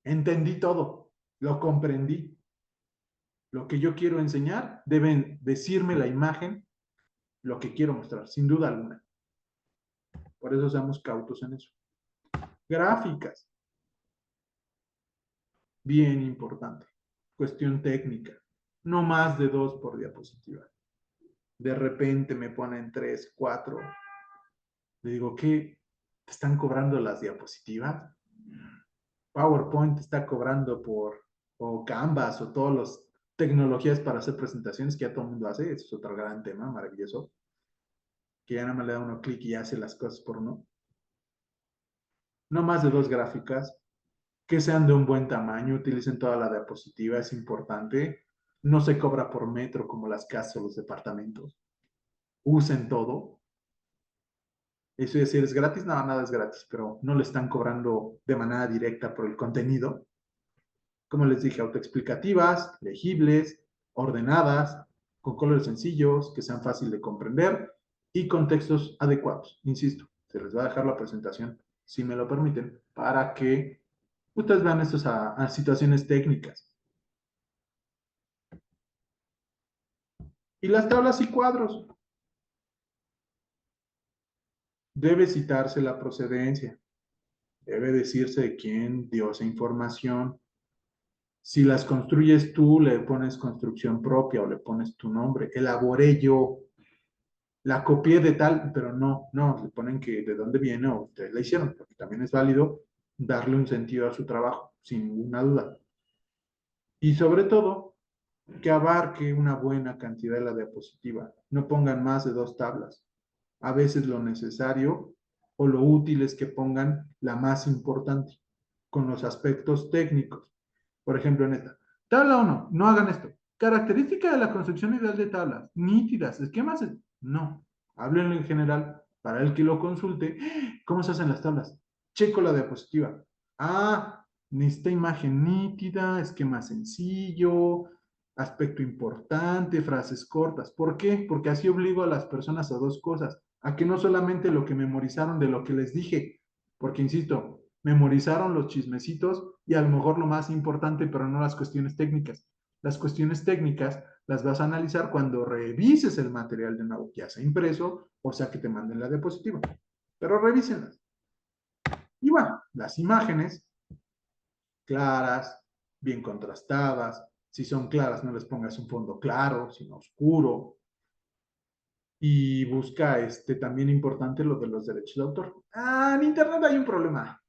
entendí todo, lo comprendí. Lo que yo quiero enseñar, deben decirme la imagen lo que quiero mostrar, sin duda alguna. Por eso seamos cautos en eso. Gráficas, bien importante. Cuestión técnica, no más de 2 por diapositiva. De repente me ponen 3, 4. Le digo, ¿qué? ¿Te están cobrando las diapositivas? PowerPoint está cobrando o Canvas, o todas las tecnologías para hacer presentaciones que ya todo el mundo hace. Eso es otro gran tema, maravilloso. Que ya nada más le da uno clic y hace las cosas por uno. No más de 2 gráficas, que sean de un buen tamaño, utilicen toda la diapositiva, es importante. No se cobra por metro como las casas o los departamentos. Usen todo. Eso es decir, ¿es gratis? No, nada es gratis, pero no le están cobrando de manera directa por el contenido. Como les dije, autoexplicativas, legibles, ordenadas, con colores sencillos, que sean fáciles de comprender y con textos adecuados. Insisto, se les va a dejar la presentación, si me lo permiten, para que ustedes vean estas a situaciones técnicas. Y las tablas y cuadros. Debe citarse la procedencia. Debe decirse de quién dio esa información. Si las construyes tú, le pones construcción propia o le pones tu nombre. Elaboré yo, la copié de tal, pero no, le ponen que de dónde viene o ustedes la hicieron, porque también es válido darle un sentido a su trabajo, sin ninguna duda. Y sobre todo, que abarque una buena cantidad de la diapositiva. No pongan más de 2 tablas. A veces lo necesario o lo útil es que pongan la más importante, con los aspectos técnicos. Por ejemplo, en esta. Tabla 1, no hagan esto. Característica de la construcción ideal de tablas. Nítidas, esquemas. No. Háblenlo en general para el que lo consulte. ¿Cómo se hacen las tablas? Checo la diapositiva. Necesita imagen nítida, esquema sencillo, aspecto importante, frases cortas. ¿Por qué? Porque así obligo a las personas a 2 cosas. A que no solamente lo que memorizaron de lo que les dije, porque insisto, memorizaron los chismecitos y a lo mejor lo más importante, pero no las cuestiones técnicas. Las cuestiones técnicas las vas a analizar cuando revises el material de nuevo, ya sea impreso o sea que te manden la diapositiva. Pero revísenlas. Y bueno, las imágenes claras, bien contrastadas. Si son claras, no les pongas un fondo claro, sino oscuro. Y busca también importante lo de los derechos de autor. En Internet hay un problema.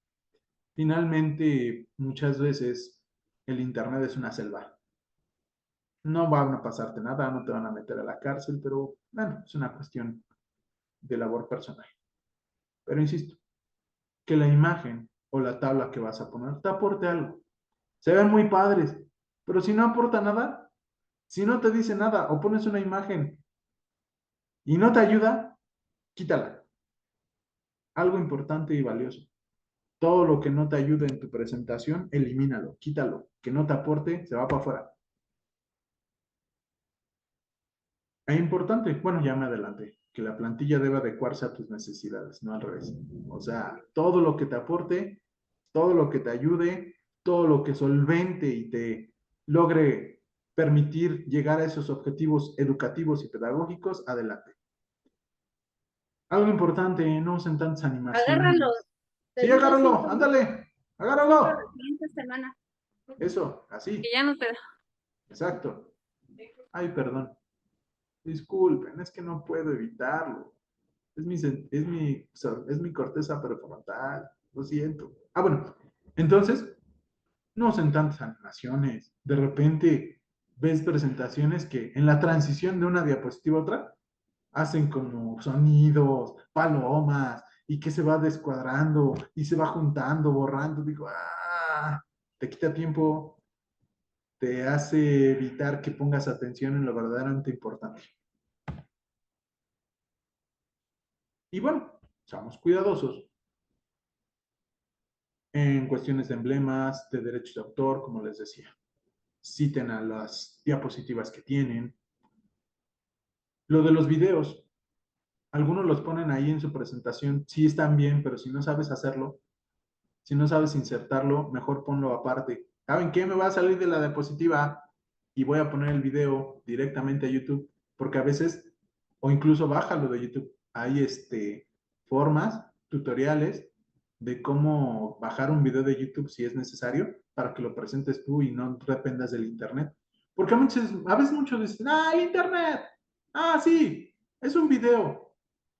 Finalmente, muchas veces el Internet es una selva. No van a pasarte nada, no te van a meter a la cárcel, pero bueno, es una cuestión de labor personal. Pero insisto, que la imagen o la tabla que vas a poner te aporte algo. Se ven muy padres, pero si no aporta nada, si no te dice nada o pones una imagen y no te ayuda, quítala. Algo importante y valioso. Todo lo que no te ayude en tu presentación, elimínalo, quítalo. Que no te aporte, se va para afuera. Es importante, bueno, ya me adelanté, que la plantilla debe adecuarse a tus necesidades, no al revés. O sea, todo lo que te aporte, todo lo que te ayude, todo lo que solvente y te logre permitir llegar a esos objetivos educativos y pedagógicos, adelante. Algo importante, no usen tantas Agárralo. animaciones. Te Sí, di 2 agárralo, síntomas. ándale, La agárralo. siguiente semana. Eso, así, Que ya no te. exacto. Ay, perdón. Disculpen, es que no puedo evitarlo. Es mi corteza prefrontal. Lo siento. Ah, bueno. Entonces, no usen tantas animaciones. De repente ves presentaciones que en la transición de una diapositiva a otra hacen como sonidos, palomas, y que se va descuadrando y se va juntando, borrando. Digo, te quita tiempo, te hace evitar que pongas atención en lo verdaderamente importante. Y bueno, seamos cuidadosos en cuestiones de emblemas, de derechos de autor, como les decía. Citen a las diapositivas que tienen. Lo de los videos, algunos los ponen ahí en su presentación, sí están bien, pero si no sabes hacerlo, si no sabes insertarlo, mejor ponlo aparte. ¿Saben qué? Me va a salir de la diapositiva y voy a poner el video directamente a YouTube, porque a veces, o incluso bájalo de YouTube, hay formas, tutoriales de cómo bajar un video de YouTube si es necesario para que lo presentes tú y no dependas del internet. Porque a veces muchos dicen, el internet, sí, es un video,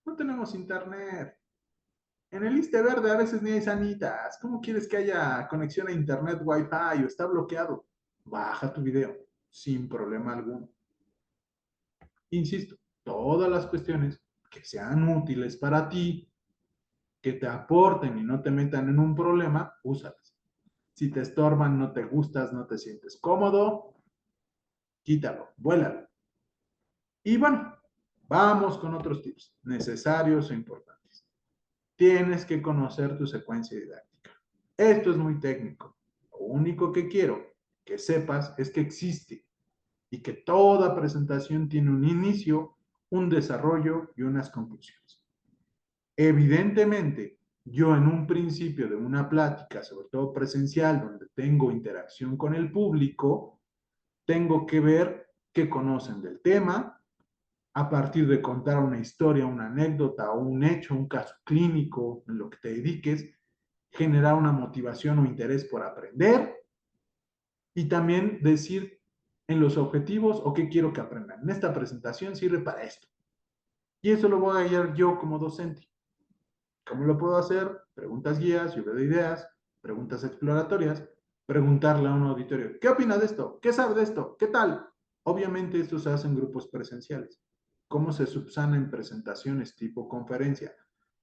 no tenemos internet. En el liste verde a veces ni hay sanitas. ¿Cómo quieres que haya conexión a internet Wi-Fi o está bloqueado? Baja tu video sin problema alguno. Insisto, todas las cuestiones que sean útiles para ti, que te aporten y no te metan en un problema, úsalas. Si te estorban, no te gustas, no te sientes cómodo, quítalo, vuélalo. Y bueno, vamos con otros tips necesarios e importantes. Tienes que conocer tu secuencia didáctica. Esto es muy técnico. Lo único que quiero que sepas es que existe y que toda presentación tiene un inicio, un desarrollo y unas conclusiones. Evidentemente, yo en un principio de una plática, sobre todo presencial, donde tengo interacción con el público, tengo que ver qué conocen del tema, a partir de contar una historia, una anécdota o un hecho, un caso clínico en lo que te dediques, generar una motivación o interés por aprender y también decir en los objetivos o qué quiero que aprendan. En esta presentación sirve para esto. Y eso lo voy a guiar yo como docente. ¿Cómo lo puedo hacer? Preguntas guías, lluvia de ideas, preguntas exploratorias, preguntarle a un auditorio, ¿qué opina de esto? ¿Qué sabe de esto? ¿Qué tal? Obviamente esto se hace en grupos presenciales. ¿Cómo se subsana en presentaciones tipo conferencia?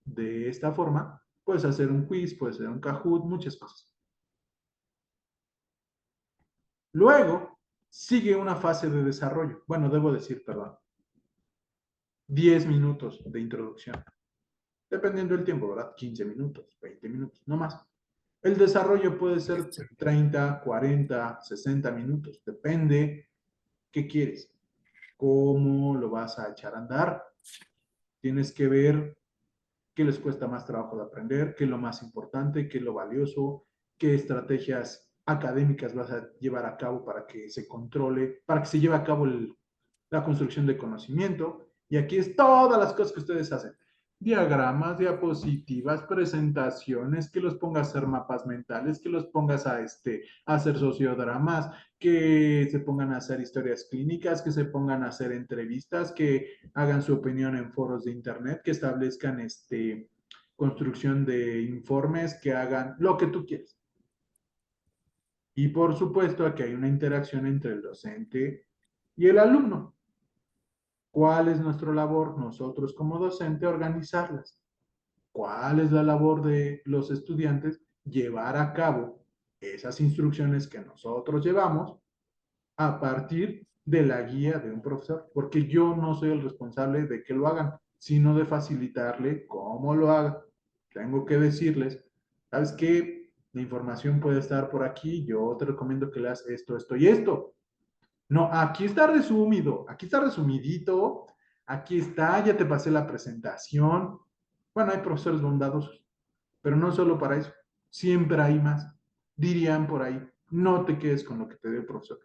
De esta forma, puedes hacer un quiz, puedes hacer un Kahoot, muchas cosas. Luego, sigue una fase de desarrollo. Bueno, debo decir, perdón, 10 minutos de introducción. Dependiendo del tiempo, ¿verdad? 15 minutos, 20 minutos, no más. El desarrollo puede ser 30, 40, 60 minutos. Depende qué quieres, cómo lo vas a echar a andar. Tienes que ver qué les cuesta más trabajo de aprender, qué es lo más importante, qué es lo valioso, qué estrategias académicas vas a llevar a cabo para que se controle, para que se lleve a cabo la construcción de conocimiento. Y aquí es todas las cosas que ustedes hacen. Diagramas, diapositivas, presentaciones, que los pongas a hacer mapas mentales, que los pongas a hacer sociodramas, que se pongan a hacer historias clínicas, que se pongan a hacer entrevistas, que hagan su opinión en foros de internet, que establezcan construcción de informes, que hagan lo que tú quieras. Y por supuesto, aquí hay una interacción entre el docente y el alumno. ¿Cuál es nuestra labor? Nosotros como docente, organizarlas. ¿Cuál es la labor de los estudiantes? Llevar a cabo esas instrucciones que nosotros llevamos a partir de la guía de un profesor, porque yo no soy el responsable de que lo hagan, sino de facilitarle cómo lo hagan. Tengo que decirles, ¿sabes qué? La información puede estar por aquí, yo te recomiendo que leas esto, esto y esto. No, aquí está resumido, aquí está resumidito, aquí está, ya te pasé la presentación. Bueno, hay profesores bondadosos, pero no solo para eso, siempre hay más. Dirían por ahí, no te quedes con lo que te dio el profesor,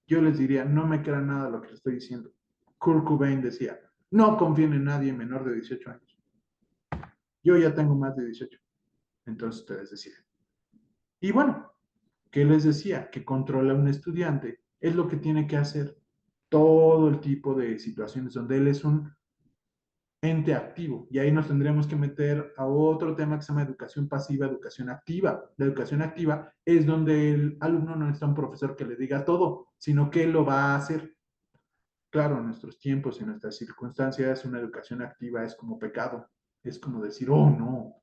yo les diría, no me crean nada de lo que les estoy diciendo. Kurt Cobain decía, no confíen en nadie menor de 18 años. Yo ya tengo más de 18, entonces ustedes deciden. Y bueno, ¿qué les decía? Que controla un estudiante es lo que tiene que hacer todo el tipo de situaciones donde él es un ente activo. Y ahí nos tendríamos que meter a otro tema que se llama educación pasiva, educación activa. La educación activa es donde el alumno no necesita un profesor que le diga todo, sino que él lo va a hacer. Claro, en nuestros tiempos, en nuestras circunstancias, una educación activa es como pecado. Es como decir, oh no,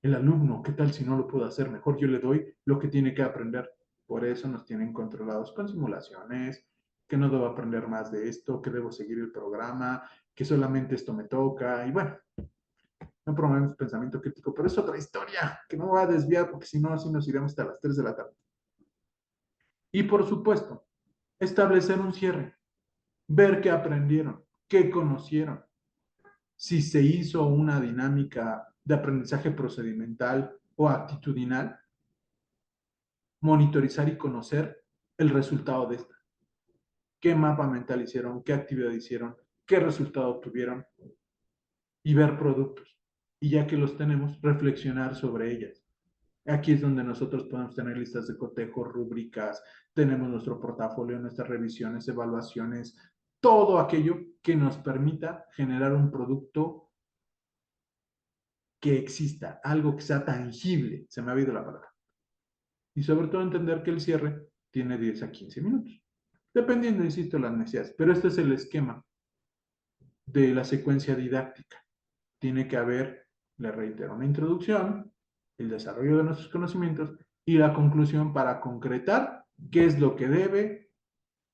el alumno, ¿qué tal si no lo puedo hacer? Mejor yo le doy lo que tiene que aprender. Por eso nos tienen controlados con simulaciones, que no debo aprender más de esto, que debo seguir el programa, que solamente esto me toca. Y bueno, no promovemos pensamiento crítico, pero es otra historia que no me voy a desviar porque si no, así nos iremos hasta las 3 de la tarde. Y por supuesto, establecer un cierre, ver qué aprendieron, qué conocieron, si se hizo una dinámica de aprendizaje procedimental o actitudinal, monitorizar y conocer el resultado de esta. ¿Qué mapa mental hicieron? ¿Qué actividad hicieron? ¿Qué resultado obtuvieron? Y ver productos. Y ya que los tenemos, reflexionar sobre ellas. Aquí es donde nosotros podemos tener listas de cotejo, rúbricas, tenemos nuestro portafolio, nuestras revisiones, evaluaciones, todo aquello que nos permita generar un producto que exista, algo que sea tangible, se me ha ido la palabra. Y sobre todo entender que el cierre tiene 10 a 15 minutos, dependiendo, insisto, de las necesidades. Pero este es el esquema de la secuencia didáctica. Tiene que haber, le reitero, una introducción, el desarrollo de nuestros conocimientos y la conclusión para concretar qué es lo que debe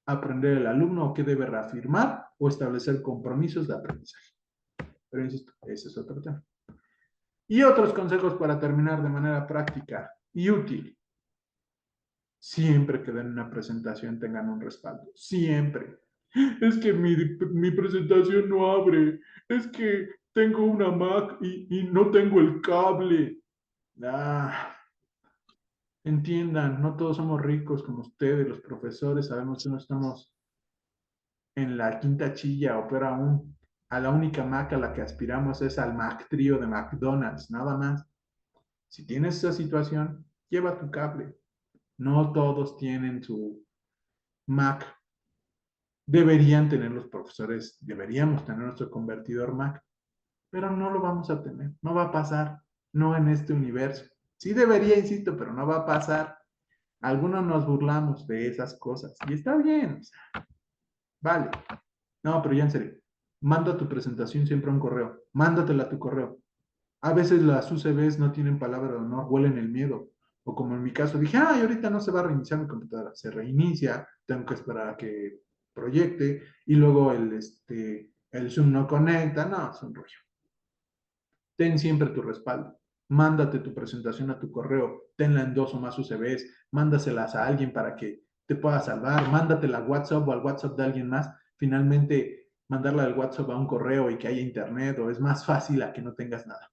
aprender el alumno o qué debe reafirmar o establecer compromisos de aprendizaje. Pero insisto, ese es otro tema. Y otros consejos para terminar de manera práctica y útil. Siempre que den una presentación tengan un respaldo. Siempre. Es que mi presentación no abre. Es que tengo una Mac y no tengo el cable. Ah, entiendan, no todos somos ricos como ustedes, los profesores. Sabemos que no estamos en la quinta chilla, o peor aún, a la única Mac a la que aspiramos es al Mac Trío de McDonald's, nada más. Si tienes esa situación, lleva tu cable. No todos tienen su Mac. Deberían tener los profesores, deberíamos tener nuestro convertidor Mac, pero no lo vamos a tener, no va a pasar, no en este universo. Sí debería, insisto, pero no va a pasar. Algunos nos burlamos de esas cosas y está bien, o sea, vale. No, pero ya en serio, manda tu presentación siempre a un correo, mándatela a tu correo. A veces las UCBs no tienen palabra de honor, huelen el miedo. O como en mi caso, dije, ay, ahorita no se va a reiniciar mi computadora. Se reinicia, tengo que esperar a que proyecte y luego el Zoom no conecta. No, es un rollo. Ten siempre tu respaldo. Mándate tu presentación a tu correo, tenla en 2 o más UCBs, mándaselas a alguien para que te pueda salvar, mándatela a WhatsApp o al WhatsApp de alguien más. Finalmente, mandarla del WhatsApp a un correo y que haya internet o es más fácil a que no tengas nada.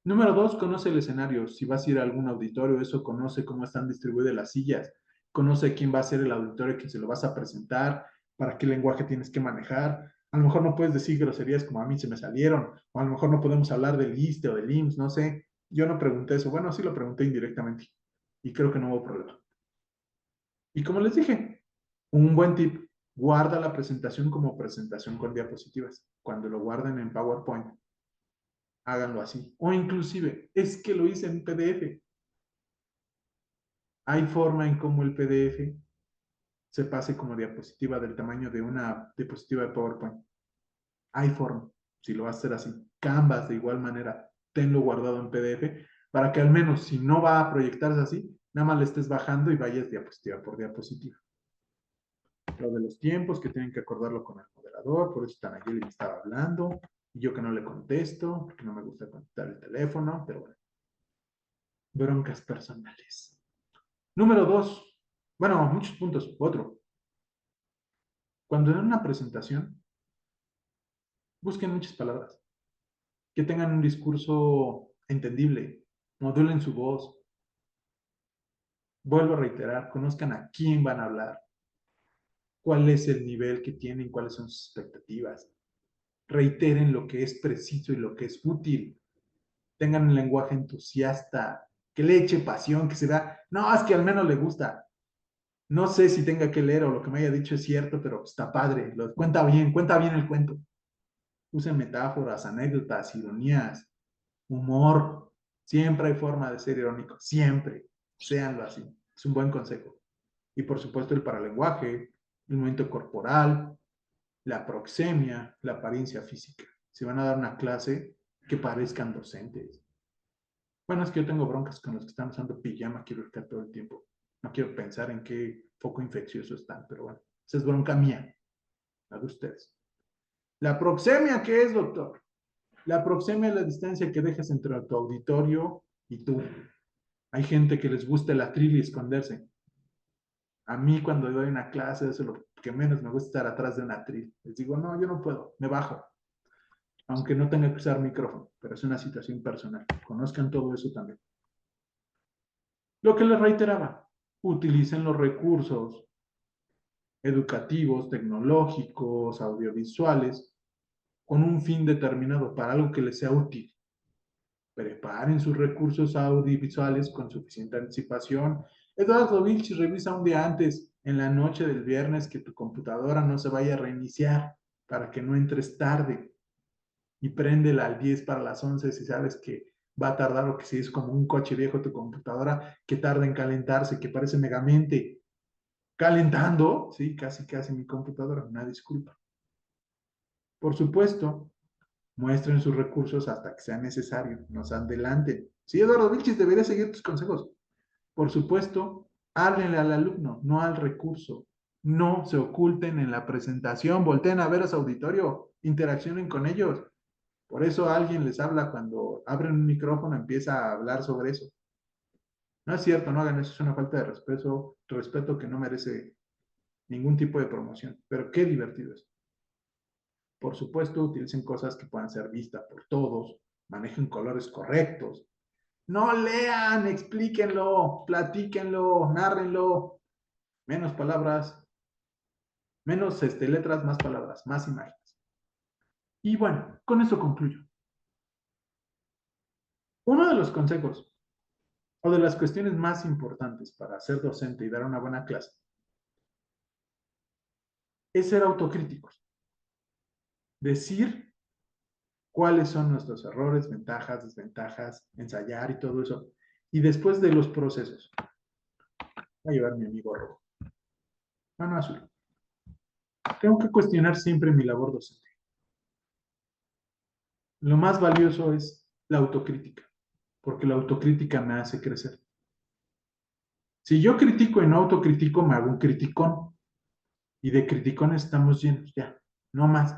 Número 2, conoce el escenario. Si vas a ir a algún auditorio, eso conoce cómo están distribuidas las sillas, conoce quién va a ser el auditorio que se lo vas a presentar, para qué lenguaje tienes que manejar. A lo mejor no puedes decir groserías como a mí se me salieron, o a lo mejor no podemos hablar del ISSSTE o del IMSS, no sé. Yo no pregunté eso. Bueno, sí lo pregunté indirectamente y creo que no hubo problema. Y como les dije, un buen tip, guarda la presentación como presentación con diapositivas. Cuando lo guarden en PowerPoint, háganlo así. O inclusive, es que lo hice en PDF. Hay forma en cómo el PDF se pase como diapositiva del tamaño de una diapositiva de PowerPoint. Hay forma, si lo vas a hacer así. Canvas, de igual manera, tenlo guardado en PDF para que al menos si no va a proyectarse así, nada más le estés bajando y vayas diapositiva por diapositiva. Lo de los tiempos, que tienen que acordarlo con el moderador, por eso Tanayeli me estaba hablando, y yo que no le contesto, porque no me gusta contestar el teléfono, pero bueno. Broncas personales. Número 2. Bueno, muchos puntos. Otro. Cuando den una presentación, busquen muchas palabras. Que tengan un discurso entendible. Modulen su voz. Vuelvo a reiterar, conozcan a quién van a hablar. cuál es el nivel que tienen, cuáles son sus expectativas. Reiteren lo que es preciso y lo que es útil. Tengan un lenguaje entusiasta, que le eche pasión, que se vea, no, es que al menos le gusta. No sé si tenga que leer o lo que me haya dicho es cierto, pero está padre. Cuenta bien el cuento. Usen metáforas, anécdotas, ironías, humor. Siempre hay forma de ser irónico, siempre. Séanlo así. Es un buen consejo. Y por supuesto el paralenguaje, el movimiento corporal, la proxemia, la apariencia física. Si van a dar una clase, que parezcan docentes. Bueno, es que yo tengo broncas con los que están usando pijama quirúrgica todo el tiempo. No quiero pensar en qué foco infeccioso están, pero bueno, esa es bronca mía, la de ustedes. La proxemia, ¿qué es, doctor? La proxemia es la distancia que dejas entre tu auditorio y tú. Hay gente que les gusta el atril y esconderse. A mí cuando doy una clase, eso es lo que menos me gusta, estar atrás de un atril. Les digo, no, yo no puedo, me bajo. Aunque no tenga que usar micrófono, pero es una situación personal. Conozcan todo eso también. Lo que les reiteraba, utilicen los recursos educativos, tecnológicos, audiovisuales, con un fin determinado, para algo que les sea útil. Preparen sus recursos audiovisuales con suficiente anticipación. Eduardo Vilchis, revisa un día antes, en la noche del viernes, que tu computadora no se vaya a reiniciar para que no entres tarde. Y préndela al 10 para las 11 si sabes que va a tardar, o que si es como un coche viejo tu computadora, que tarda en calentarse, que parece megamente calentando, sí, casi mi computadora, una disculpa. Por supuesto, muestren sus recursos hasta que sea necesario, no se adelanten. Sí, Eduardo Vilchis, debería seguir tus consejos. Por supuesto, háblenle al alumno, no al recurso. No se oculten en la presentación, volteen a ver a su auditorio, interaccionen con ellos. Por eso alguien les habla cuando abren un micrófono, empieza a hablar sobre eso. No es cierto, no hagan eso, es una falta de respeto que no merece ningún tipo de promoción. Pero qué divertido es. Por supuesto, utilicen cosas que puedan ser vistas por todos, manejen colores correctos. No lean, explíquenlo, platíquenlo, nárrenlo. Menos palabras, menos letras, más palabras, más imágenes. Y bueno, con eso concluyo. Uno de los consejos o de las cuestiones más importantes para ser docente y dar una buena clase es ser autocríticos. Decir cuáles son nuestros errores, ventajas, desventajas, ensayar y todo eso. Y después de los procesos, voy a llevar mi amigo rojo. Mano azul. Tengo que cuestionar siempre mi labor docente. Lo más valioso es la autocrítica, porque la autocrítica me hace crecer. Si yo critico y no autocritico, me hago un criticón. Y de criticones estamos llenos, ya, no más.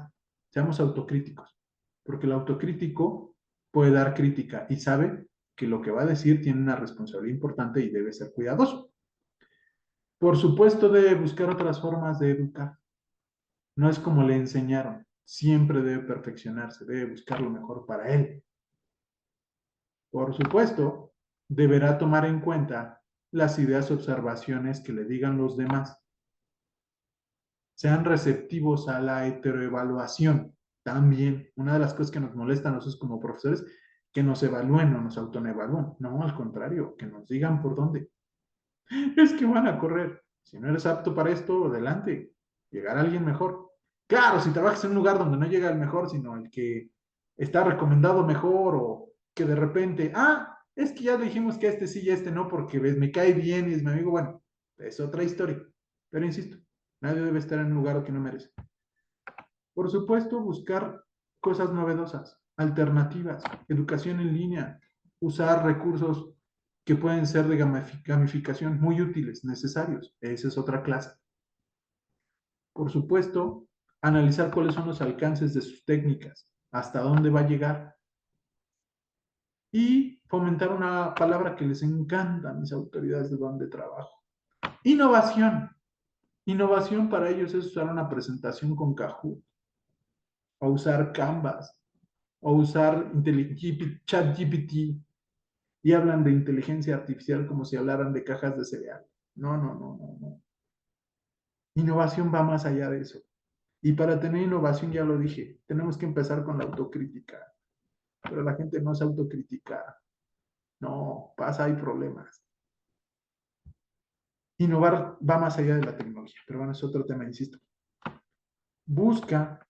Seamos autocríticos, porque el autocrítico puede dar crítica y sabe que lo que va a decir tiene una responsabilidad importante y debe ser cuidadoso. Por supuesto, debe buscar otras formas de educar. No es como le enseñaron. Siempre debe perfeccionarse, debe buscar lo mejor para él. Por supuesto, deberá tomar en cuenta las ideas y observaciones que le digan los demás. Sean receptivos a la heteroevaluación. También, una de las cosas que nos molesta a nosotros como profesores, que nos evalúen o nos autoevalúen. No, al contrario, que nos digan por dónde. Es que van a correr. Si no eres apto para esto, adelante. Llegará alguien mejor. Claro, si trabajas en un lugar donde no llega el mejor, sino el que está recomendado mejor, o que de repente, es que ya dijimos que este sí y este no, porque ves, me cae bien y es mi amigo, bueno, es otra historia. Pero insisto, nadie debe estar en un lugar que no merece. Por supuesto, buscar cosas novedosas, alternativas, educación en línea, usar recursos que pueden ser de gamificación muy útiles, necesarios. Esa es otra clase. Por supuesto, analizar cuáles son los alcances de sus técnicas, hasta dónde va a llegar. Y fomentar una palabra que les encanta a mis autoridades de donde trabajo. Innovación. Innovación para ellos es usar una presentación con Kahoot, o usar Canvas, o usar ChatGPT, y hablan de inteligencia artificial como si hablaran de cajas de cereal. No. Innovación va más allá de eso. Y para tener innovación, ya lo dije, tenemos que empezar con la autocrítica. Pero la gente no se autocritica. No, pasa, hay problemas. Innovar va más allá de la tecnología, pero bueno, es otro tema, insisto. Busca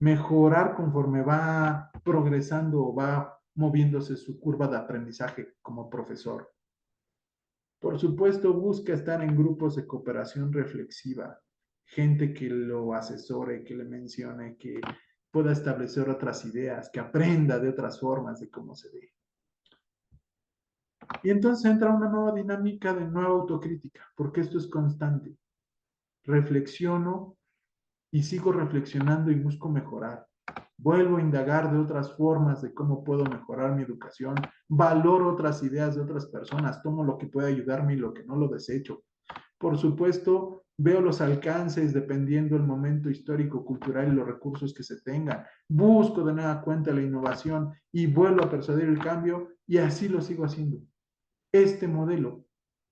mejorar conforme va progresando o va moviéndose su curva de aprendizaje como profesor. Por supuesto, busca estar en grupos de cooperación reflexiva, gente que lo asesore, que le mencione, que pueda establecer otras ideas, que aprenda de otras formas de cómo se ve. Y entonces entra una nueva dinámica de nueva autocrítica, porque esto es constante. Reflexiono y sigo reflexionando y busco mejorar. Vuelvo a indagar de otras formas de cómo puedo mejorar mi educación. Valoro otras ideas de otras personas. Tomo lo que puede ayudarme y lo que no lo desecho. Por supuesto, veo los alcances dependiendo del momento histórico, cultural y los recursos que se tengan. Busco de nueva cuenta la innovación y vuelvo a persuadir el cambio y así lo sigo haciendo. Este modelo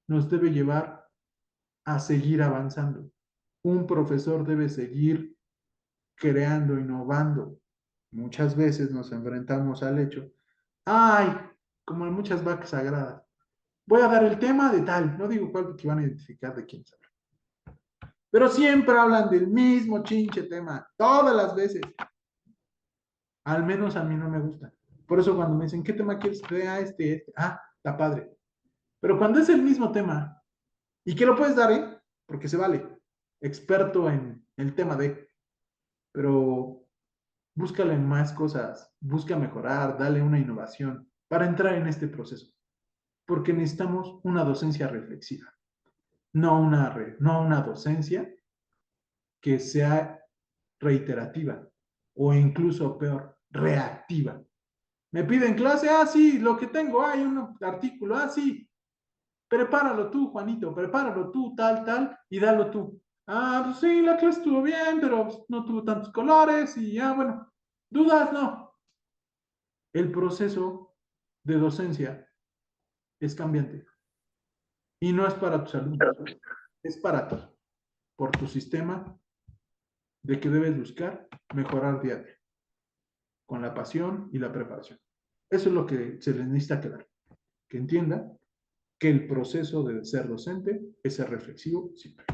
nos debe llevar a seguir avanzando. Un profesor debe seguir creando, innovando. Muchas veces nos enfrentamos al hecho, ay, como en muchas vacas sagradas, voy a dar el tema de tal, no digo cuál porque van a identificar de quién se habla. Pero siempre hablan del mismo chinche tema, todas las veces. Al menos a mí no me gusta. Por eso cuando me dicen, ¿qué tema quieres? Este. Ah, está padre. Pero cuando es el mismo tema, ¿y qué lo puedes dar, porque se vale, experto en el tema de, pero búscale más cosas, busca mejorar, dale una innovación para entrar en este proceso, porque necesitamos una docencia reflexiva, no una docencia que sea reiterativa o incluso peor, reactiva. Me piden clase, sí, lo que tengo, hay un artículo, sí, prepáralo tú, Juanito, prepáralo tú, tal, y dalo tú. Pues sí, la clase estuvo bien, pero no tuvo tantos colores y bueno, dudas, no. El proceso de docencia es cambiante y no es para tus alumnos, es para ti, por tu sistema de que debes buscar mejorar día a día, con la pasión y la preparación. Eso es lo que se les necesita quedar, que entiendan que el proceso de ser docente es ser reflexivo siempre.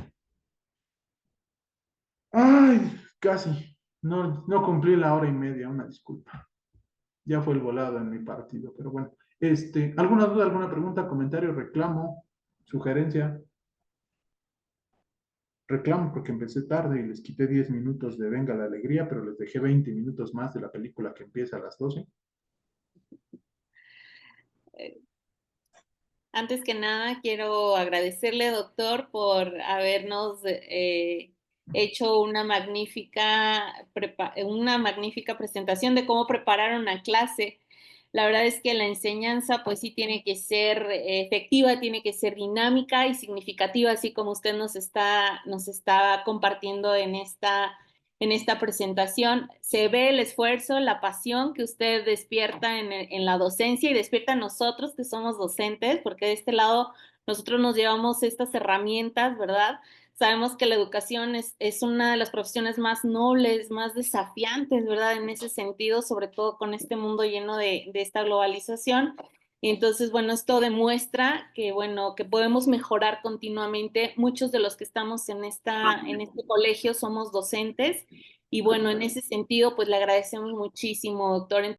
Ay, casi. No cumplí la hora y media, una disculpa. Ya fue el volado en mi partido, pero bueno. ¿Alguna duda, alguna pregunta, comentario, reclamo, sugerencia? Reclamo porque empecé tarde y les quité 10 minutos de Venga la Alegría, pero les dejé 20 minutos más de la película que empieza a las 12. Antes que nada, quiero agradecerle, doctor, por habernos hecho una magnífica presentación de cómo preparar una clase. La verdad es que la enseñanza, pues sí, tiene que ser efectiva, tiene que ser dinámica y significativa, así como usted nos está compartiendo en esta presentación. Se ve el esfuerzo, la pasión que usted despierta en la docencia y despierta a nosotros que somos docentes, porque de este lado nosotros nos llevamos estas herramientas, ¿verdad? Sabemos que la educación es una de las profesiones más nobles, más desafiantes, ¿verdad? En ese sentido, sobre todo con este mundo lleno de esta globalización. Y entonces, bueno, esto demuestra que, bueno, que podemos mejorar continuamente. Muchos de los que estamos en este colegio somos docentes y, bueno, en ese sentido, pues le agradecemos muchísimo, doctor.